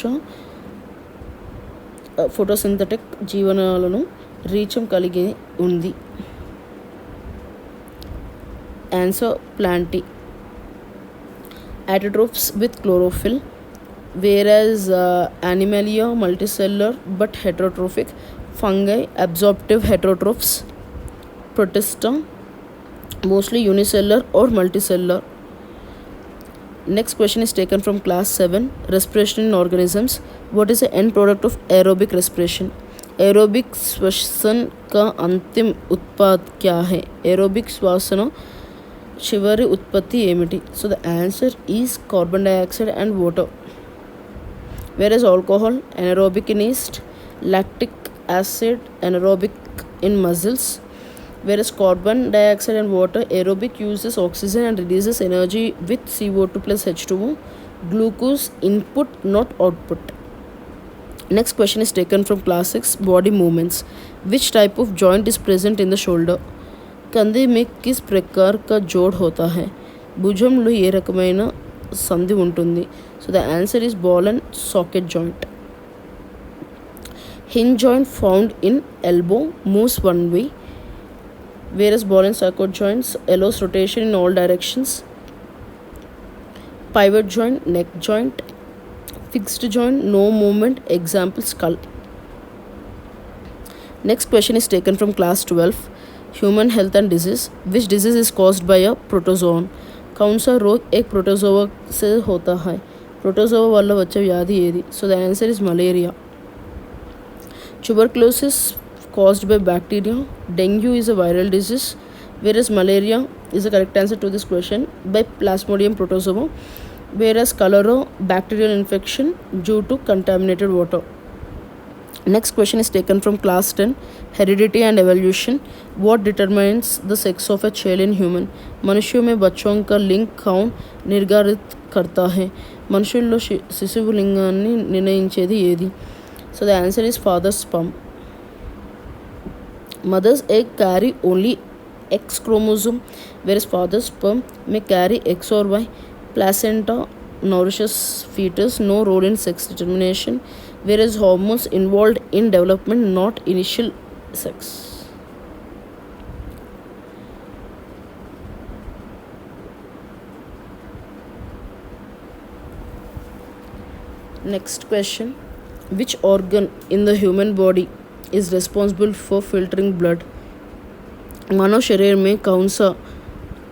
photosynthetic జీవనాలను రీచం కలిగి ఉంది. Answer plenty. Autotrophs with chlorophyll, whereas Animalia multicellular but heterotrophic. Fungi absorptive heterotrophs. Protista mostly unicellular or multicellular. Next question is taken from class 7, respiration in organisms. What is the end product of aerobic respiration? Aerobic श्वसन का अंतिम उत्पाद क्या है? Aerobic श्वासन చివరి ఉత్పత్తి ఏమిటి? So the answer is carbon dioxide and water. whereas alcohol anaerobic in yeast, lactic acid anaerobic in mussels, whereas carbon dioxide and water aerobic uses oxygen and releases energy with CO2 plus H2O. Glucose input, not output. Next question is taken from class 6, body movements. Which type of joint is present in the shoulder? कंधे में किस प्रकार का जोड़ होता है? భుజంలో ఏ రకమైన సంధి ఉంటుంది? So the answer is ball and socket joint. hinge joint found in elbow moves one way, whereas ball and socket joints allows rotation in all directions. Pivot joint, neck joint. Fixed joint, no movement, example skull. Next question is taken from class 12, human health and disease. Which disease is caused by a protozoan? कौन सा रोग एक protozoa से होता है? Protozoa वाला వచ్చే వ్యాధి ఏది? So the answer is malaria. Tuberculosis caused by bacteria. Dengue is a viral disease, whereas malaria is the correct answer to this question by Plasmodium protozoa, whereas cholera bacterial infection due to contaminated water. Next question is taken from class 10, heredity and evolution. What determines the sex of a child in human? मनुष्यों में बच्चों का लिंग कौन निर्धारित करता है? మనుషుల్లో శిశువు లింగాన్ని నిర్ణయించేది ఏది? So the answer is father sperm. Mother's egg carry only X chromosome, whereas father's sperm may carry X or Y. Placenta nourishes fetus, no role in sex determination, whereas hormones involved in development, not initial sex. Next question. Which organ in the human body is responsible for filtering blood? मानव शरीर में कौन सा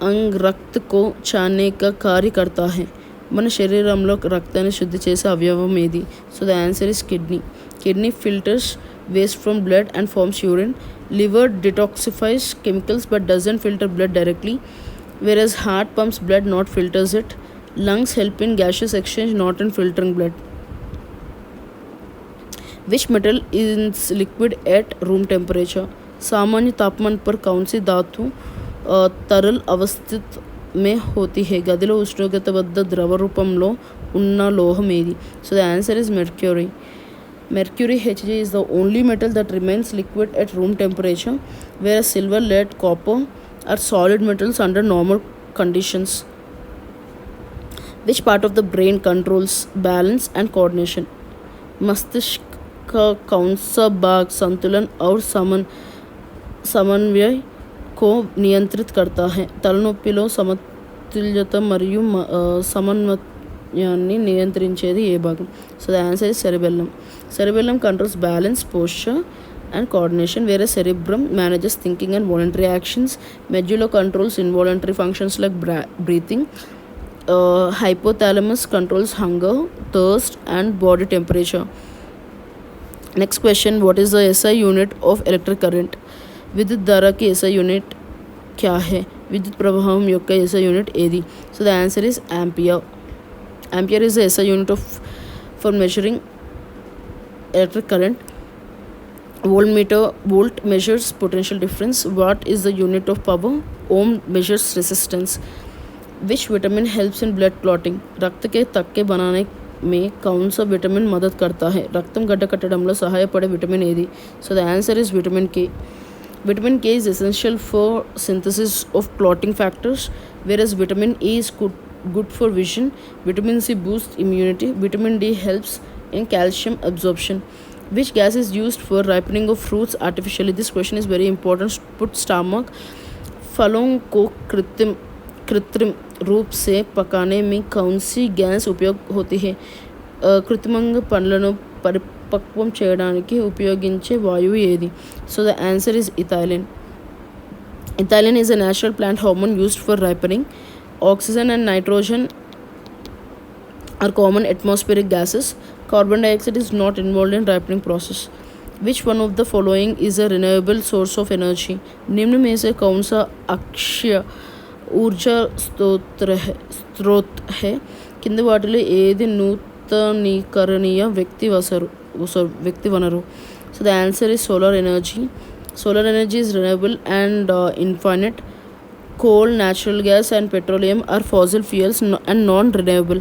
अंग रक्त को छानने का कार्य करता है? మన శరీరంలో రక్తాన్ని శుద్ధి చేసే అవయవం ఏది? So the answer is kidney. Kidney filters waste from blood and forms urine. Liver detoxifies chemicals but doesn't filter blood directly, whereas heart pumps blood, not filters it. Lungs help in gaseous exchange, not in filtering blood. Which metal is liquid at room temperature? सामान्य तापमान पर कौन सी धातु तरल अवस्थित में होती है? గదిలో ఉష్ణోగ్రత వద్ద ద్రవ రూపంలో ఉన్న లోహం ఏది? So the answer is mercury. Mercury Hg is the only metal that remains liquid at room temperature, whereas silver, lead, copper are solid metals under normal conditions. Which part of the brain controls balance and coordination? मस्तिष्क का कौन सा भाग संतुलन और समन्वय को नियंत्रित करता है? తలనొప్పిలో సమతుల్యత మరియు సమన్వయాన్ని నియంత్రించేది ఏ భాగం? So the answer is cerebellum. Cerebellum controls balance, posture and coordination, whereas cerebrum manages thinking and voluntary actions. Medulla controls involuntary functions like breathing. Hypothalamus controls hunger, thirst and body temperature. Next question. What is the SI unit of electric current? विद्युत धारा की SI unit क्या है? विद्युत प्रवाहం యొక్క SI unit ఏది? So the answer is ampere. Ampere is the SI unit for measuring electric current. Volt measures potential difference. Watt is the unit of power. Ohm measures resistance. Which vitamin helps in blood clotting? रक्त के तक्के बनाने में कौन सा vitamin मदद करता है? రక్తం గడ్డకట్టడంలో సహాయపడే విటమిన్ ఏది? So the answer is vitamin K. Vitamin K is essential for synthesis of clotting factors, whereas vitamin E is good for vision. Vitamin C boosts immunity. Vitamin D helps in calcium absorption. Which gas is used for ripening of fruits artificially? This question is very important. Put star mark. फलों को कृत्रिम रूप से पकाने में कौन सी gas उपयोग होती है? కృత్రిమంగా పండ్లను పరిపక్వం చేయడానికి ఉపయోగించే వాయువు ఏది? So the answer is ethylene. Ethylene is a natural plant hormone used for ripening. Oxygen and nitrogen are common atmospheric gases. Carbon dioxide is not involved in ripening process. Which one of the following is a renewable source of energy? निम्न में से कौन सा अक्षय ऊर्जा स्रोत है? కింద వాటిలో ఏది నూతనీకరణీయ వ్యక్తి వనరు? So the answer is solar energy. Solar energy is renewable and infinite. Coal, natural gas and petroleum are fossil fuels and non-renewable.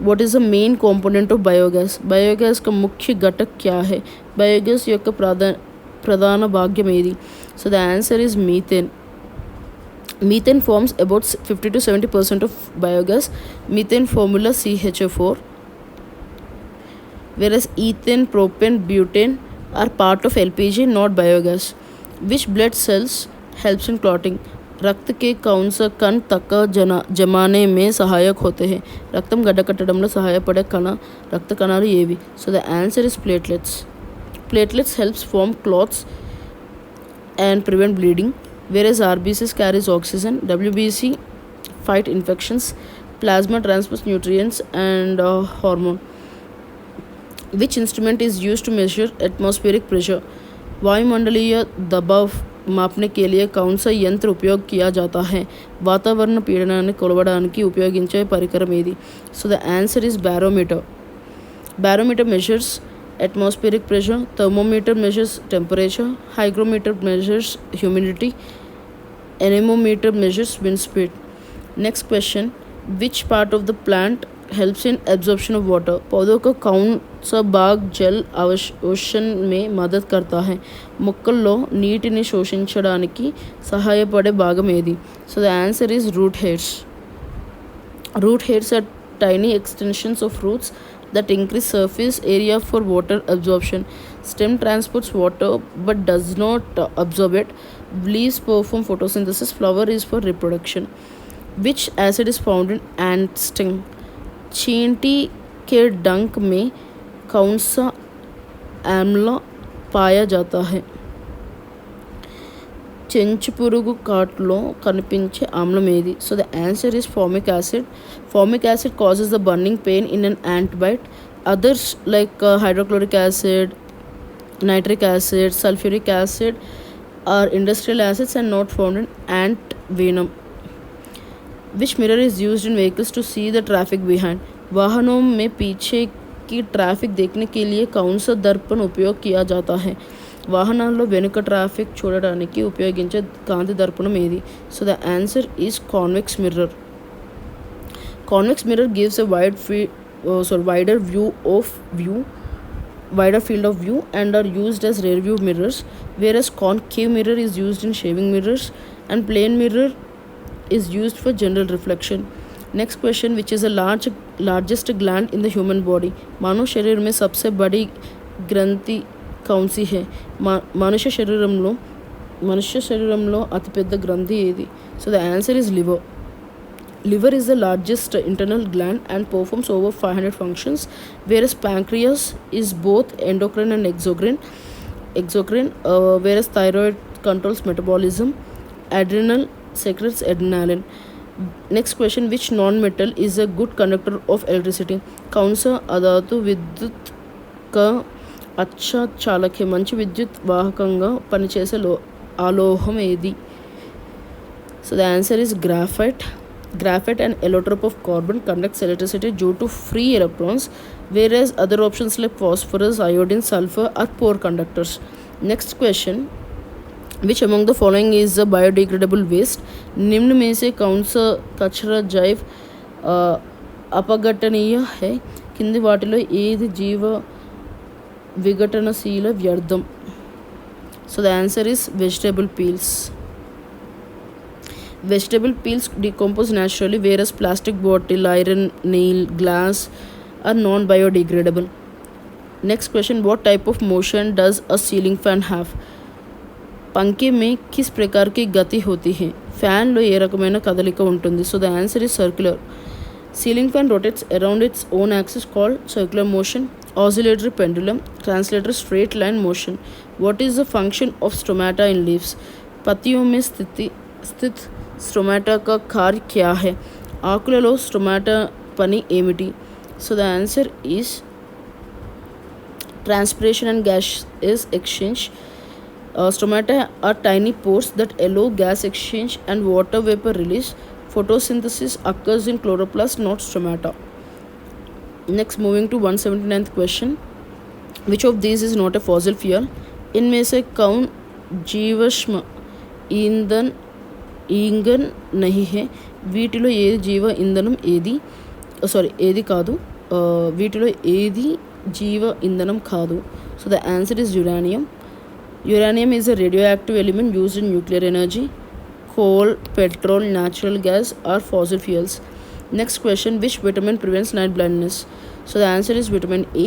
What is the main component of biogas? Biogas का मुख्य घटक क्या है? Biogas యొక్క ప్రధాన భాగం ఏది? So the answer is methane. Methane forms about 50 to 70% of biogas. Methane formula CHO4. Whereas ethane, propane, butane are part of LPG, not biogas. Which blood cells helps in clotting? रक्त के कौन सा कण तक जमाने में सहायक होते हैं? రక్తం గడ్డకట్టడంలో సహాయపడే రక్త కణాలు ఏవి? So the answer is platelets. Platelets helps form clots and prevent bleeding, whereas RBCs carries oxygen. WBC fight infections. Plasma transports nutrients and hormone. Which instrument is used to measure atmospheric pressure? वायुमंडलीय दबाव मापने के लिए कौन सा यंत्र उपयोग किया जाता है? వాతావరణ పీడనాన్ని కొలవడానికి ఉపయోగించే పరికరం ఏది? So the answer is barometer. Barometer measures atmospheric pressure. Thermometer measures temperature. Hygrometer measures humidity. Anemometer measures wind speed. Next question. Which part of the plant helps in absorption of water? पौधों का कौन सा भाग जल अवशोषण में मदद करता है? మొక్కల్లో నీటిని శోషించడానికి సహాయపడే భాగం ఏది? So the answer is root hairs. Root hairs are tiny extensions of roots that increase surface area for water absorption. Stem transports water but does not absorb it. Leaves perform photosynthesis. Flower is for reproduction. Which acid is found in ant sting? चींटी के डंक में कौन सा आम्ल पाया जाता है? చెంచుపురుగు కాటులో కనిపించే ఆమ్లం ఏది? So the answer is formic acid. Formic acid causes the burning pain in an ant bite. Others like hydrochloric acid, nitric acid, sulfuric acid are industrial acids and not found in ant venom. Which mirror is used in vehicles to see the traffic behind? वाहनों में पीछे की traffic देखने के लिए कौन सा दर्पण उपयोग किया जाता है? వాహనాల్లో వెనుక ట్రాఫిక్ చూడడానికి ఉపయోగించే కాంతి దర్పణం ఏది? So the answer is convex mirror. Convex mirror gives a wider field of view and are used as rear view mirrors, whereas concave mirror is used in shaving mirrors and plane mirror is used for general reflection. Next question, which is the largest gland in the human body? मानव शरीर में सबसे बड़ी ग्रंथि कौन सी है? मनुष्य శరీరంలో అతిపెద్ద గ్రంథి ఏది? So the answer is liver. Liver is the largest internal gland and performs over 500 functions, whereas pancreas is both endocrine and exocrine, whereas thyroid controls metabolism, adrenal secretes adrenaline. Next question, which non-metal is a good conductor of electricity? कौन सा अधातु विद्युत का अच्छा चालक है? మంచి విద్యుత్ వాహకంగా పనిచేసే ఆలోహం ఏది? So the answer is graphite. Graphite, an allotrope of carbon, conducts electricity due to free electrons, whereas other options like phosphorus, iodine, sulfur are poor conductors. Next question, which among the following is a biodegradable waste? निम्न में से कौन सा कचरा जैव अपघटनीय है? కింది వాటిలో ఏది జీవ విఘటనశీల వ్యర్థం? So the answer is vegetable peels. Vegetable peels decompose naturally, whereas plastic bottle, iron, nail, glass are non-biodegradable. Next question, what type of motion does a ceiling fan have? पंखे में किस प्रकार की गति होती है? ఫ్యాన్లో ఏ రకమైన కదలిక ఉంటుంది? So the answer is circular. Ceiling fan rotates around its own axis called circular motion. Oscillatory pendulum, translator straight line motion. What is the function of stomata in leaves? पत्तियों में स्थित स्टोमाटा का कार्य क्या है? ఆకులలో స్టొమాటా పని ఏమిటి? So the answer is transpiration and gas exchange. Stomata are tiny pores that allow gas exchange and water vapor release. Photosynthesis occurs in chloroplast, not stomata. Next, moving to 179th question, which of these is not a fossil fuel? इनमें से कौन जीवाश्म ईंधन नहीं है? వీటిలో ఏది జీవ ఇంధనం ఏది కాదు? వీటిలో ఏది జీవ ఇంధనం కాదు? So the answer is uranium. Uranium is a radioactive element used in nuclear energy. Coal, petrol, natural gas are fossil fuels. Next question, which vitamin prevents night blindness? So the answer is vitamin A.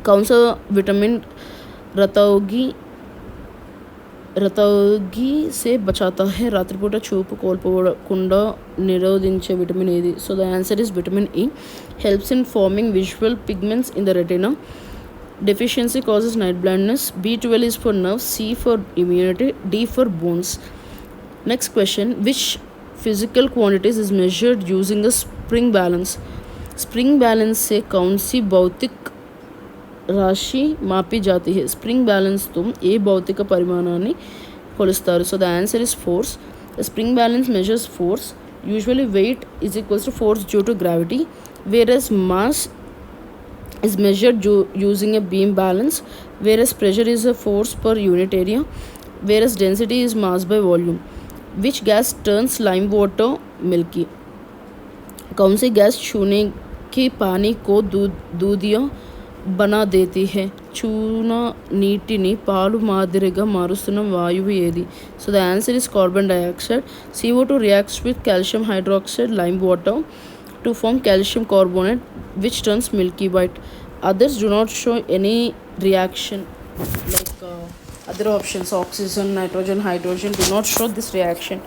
कौन सा vitamin రతౌగి से बचाता है? రాత్రిపూట చూపు కోల్పోకుండా నిరోధించే vitamin ఏది? So the answer is vitamin E. Helps in farming visual pigments in the retina. Deficiency causes night blindness. B12 is for nerves, C for immunity, D for bones. Next question, which physical quantities is measured using a spring balance? Spring balance से कौन सी भौतिक రాశి మాపి जाती है? Spring బ్యాలెన్స్తో ఏ భౌతిక పరిమాణాన్ని కొలుస్తారు? So the answer is force. The spring balance measures force. Usually weight is equals to force due to gravity, whereas mass is measured using a beam balance, whereas pressure is a force per unit area, whereas density is mass by volume. Which gas turns lime water milky? कौन सी gas छूने के पानी को दूधिया बना देती है? चूना నీటిని పాలు మాదిరిగా మారుస్తున్న వాయువు ఏది? So the answer is carbon dioxide. CO2 reacts with calcium hydroxide, lime water to form calcium carbonate, which turns milky white. Others do not show any reaction, like other options, oxygen, nitrogen, hydrogen do not show this reaction.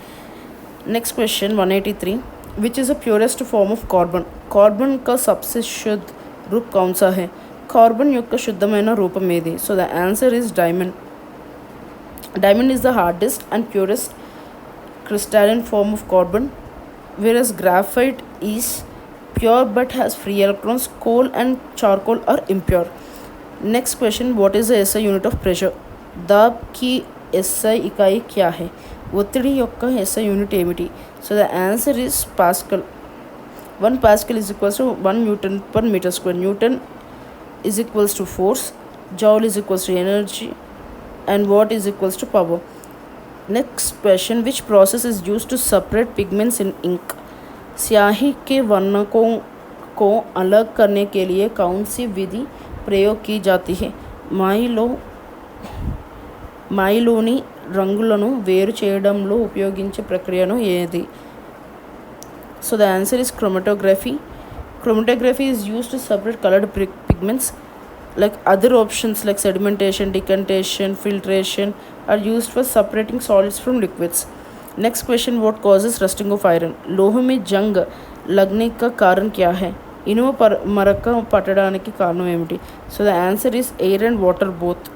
Next question, 183. Which is the purest form of carbon carbon का सबसे शुद्ध रूप कौन सा है carbon యొక్క శుద్ధమైన రూపం ఏది so the answer is diamond is the hardest and purest crystalline form of carbon whereas graphite is pure but has free electrons coal and charcoal are impure next question what is the SI unit of pressure दाब की SI इकाई क्या है ఒత్తిడి యొక్క SI unit ఏమిటి so the answer is pascal 1 pascal is equals to 1 newton per meter square newton is equals to force joule is equals to energy and watt is equals to power next question which process is used to separate pigments in ink स्याही के वर्णकों को अलग करने के लिए कौन सी विधि प्रयोग की जाती है మాయిలోని రంగులను వేరు చేయడంలో ఉపయోగించే ప్రక్రియను ఏది so the answer is chromatography is used to separate colored pigments like other options like sedimentation decantation filtration are used for separating solids from liquids next question what causes rusting of iron लोहे में जंग लगने का कारण क्या है इनुव मरक పట్టడానికి కారణం ఏమిటి so the answer is air and water both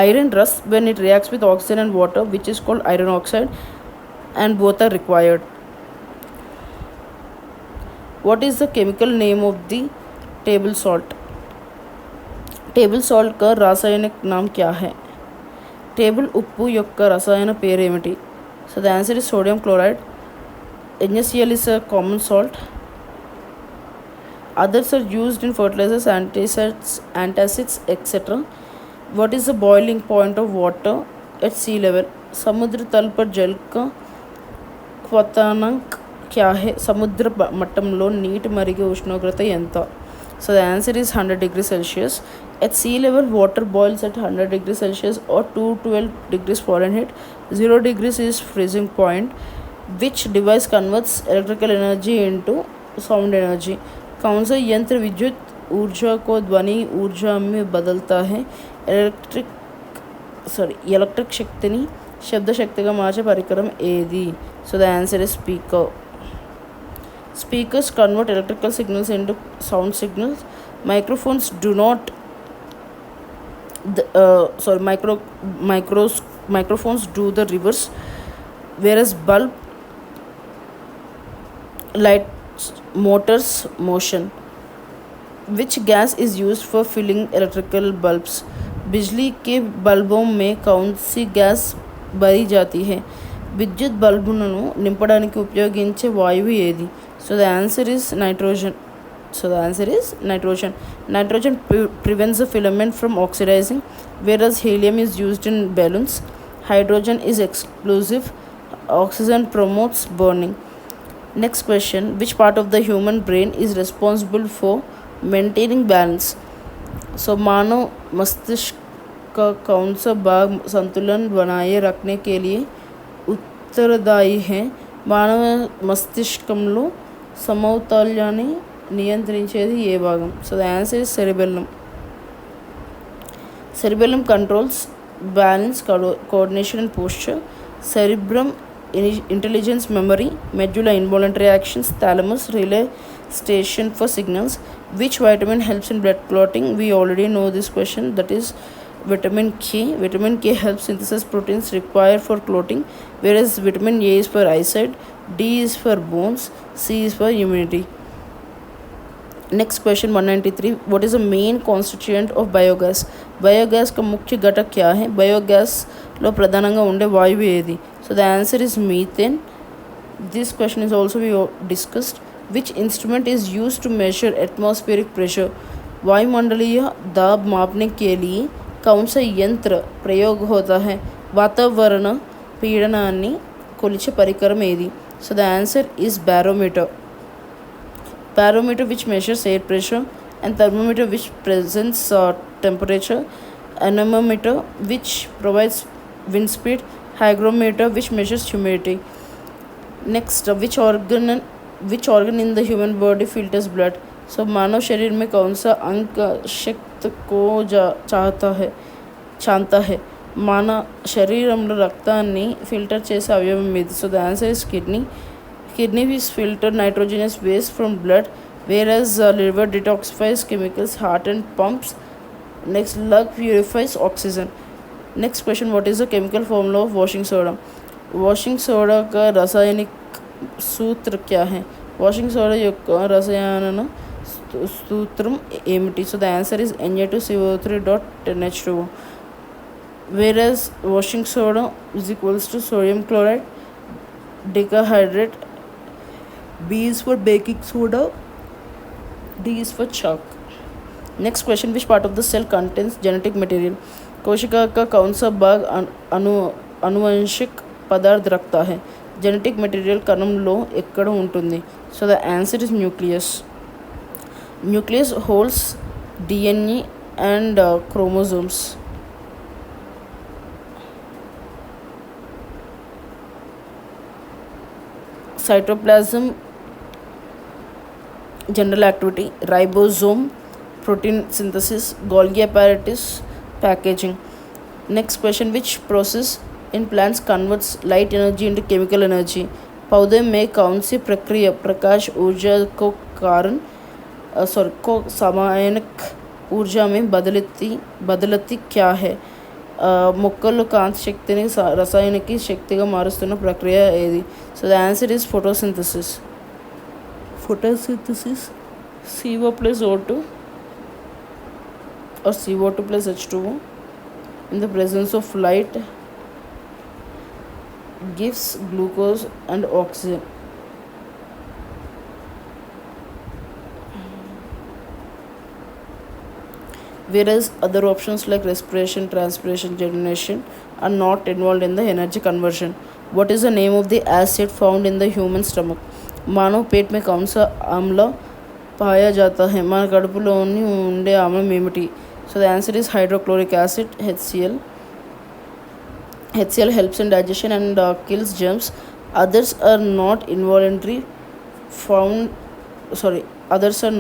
iron rusts when it reacts with oxygen and water which is called iron oxide and both are required what is the chemical name of the table salt का रासायनिक नाम क्या है table ఉప్పు యొక్క రసాయన పేరు ఏమిటి so the answer is sodium chloride NaCl is a common salt others are used in fertilizers antacids etc what is the boiling point of water at sea level समुद्र तल पर जल का क्वथनांक क्या है समुद्र మట్టంలో నీటి మరిగే ఉష్ణోగ్రత ఎంత so the answer is 100 degrees Celsius at sea level water boils at 100 degrees Celsius or 212 degrees Fahrenheit 0 degrees is freezing point which device converts electrical energy into sound energy कौन सा यंत्र विद्युत ऊर्जा को ध्वनि ऊर्जा में बदलता है ఎలక్ట్రిక్ శక్తిని శబ్ద శక్తిగా మార్చే పరికరం ఏది so the answer is speakers convert electrical signals into sound signals microphones do not microphones do the reverse whereas bulb lights motors motion which gas is used for filling electrical bulbs बिजली के बल्बों में कौन सी gas भरी जाती है విద్యుత్ బల్బులను నింపడానికి ఉపయోగించే వాయువు ఏది so the answer is nitrogen prevents the filament from oxidizing whereas helium is used in balloons hydrogen is explosive oxygen promotes burning next question which part of the human brain is responsible for maintaining balance so मानव मस्तिष्क का कौन सा भाग संतुलन बनाए रखने के लिए उत्तरदायी है మానవ మస్తిష్కంలో సమతౌల్యాన్ని నియంత్రించేది ఏ భాగం so the answer is cerebellum controls balance coordination and posture cerebrum intelligence memory medulla involuntary actions thalamus relay station for signals which vitamin helps in blood clotting we already know this question that is vitamin K helps synthesize proteins required for clotting whereas vitamin A is for eyesight D is for bones C is for immunity next question 193 what is the main constituent of biogas का मुख्य घटक क्या है biogas లో ప్రధానంగా ఉండే వాయువు ఏది so the answer is methane this question is also we discussed which instrument is used to measure atmospheric pressure वायुमंडलीय दाब मापने के लिए कौन सा यंत्र प्रयोग होता है वातावरण పీడనాన్ని కొలిచే పరికరం ఏది so the answer is barometer which measures air pressure and thermometer which presents temperature anemometer which provides wind speed hygrometer which measures humidity next which organ in the human body filters blood so मानव शरीर में कौन सा अंग शक्त को चाहता है మానవ శరీరంలో రక్తాన్ని ఫిల్టర్ చేసే అవయవం ఏది so the answer is kidney Kidneys filter nitrogenous waste from blood, whereas liver detoxifies chemicals, heart and pumps. Next, lung purifies oxygen. Next question, what is the chemical formula of washing soda? Washing soda का रासायनिक सूत्र क्या है? Washing soda యొక్క రసాయన సూత్రం ఏమిటి? So the answer is Na2CO3.10H2O. Whereas washing soda is equals to sodium chloride, decahydrate. B is for baking soda, D is for chalk. Next question, which part of the cell contains genetic material? कोशिका का कौन सा भाग अनुवंशिक पदार्थ रखता है? Genetic material కణంలో ఎక్కడ ఉంటుంది? So the answer is nucleus. Nucleus holds DNA and chromosomes. Cytoplasm, general activity, ribosome, protein synthesis, Golgi apparatus, packaging. Next question, which process in plants converts light energy into chemical energy? पौधे में कौन सी प्रक्रिया प्रकाश ऊर्जा को सामायिक ऊर्जा में बदलती क्या है? మొక్కలు కాంతి శక్తిని రసాయనిక శక్తిగా మారుస్తున్న ప్రక్రియ ఏది? So the answer is photosynthesis. CO plus O2 or CO2 plus H2O in the presence of light gives glucose and oxygen. Whereas other options like respiration, transpiration, germination are not involved in the energy conversion. What is the name of the acid found in the human stomach? मानव पेट में कौन सा आम्ल पाया जाता है? మన కడుపులోని ఉండే ఆమ్లం ఏమిటి? So the answer is hydrochloric acid, HCl. HCl helps in digestion and kills germs. Others are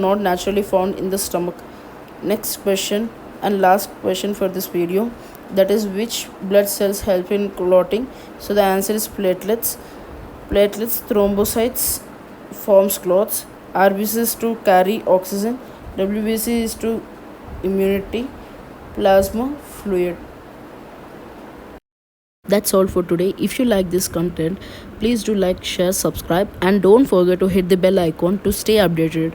not naturally found in the stomach. Next question and last question for this video, that is, which blood cells help in clotting? So the answer is platelets. Thrombocytes forms clots. RBC is to carry oxygen. WBC is to immunity. Plasma fluid. That's all for today. If you like this content, please do like, share, subscribe and don't forget to hit the bell icon to stay updated.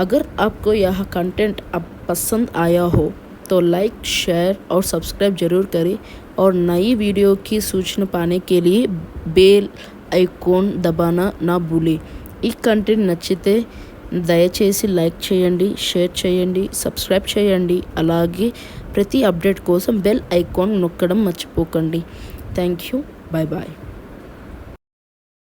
अगर आपको यह content अब पसंद आया हो तो like, share और subscribe ज़रूर करें और नई वीडियो की सूचना पाने के लिए बेल ఐకాన్ దబానా నా భూలే. ఈ కంటెంట్ నచ్చితే దయచేసి లైక్ చేయండి, షేర్ చేయండి, సబ్స్క్రైబ్ చేయండి. అలాగే ప్రతి అప్డేట్ కోసం బెల్ ఐకాన్ నొక్కడం మర్చిపోకండి. Thank you. Bye bye.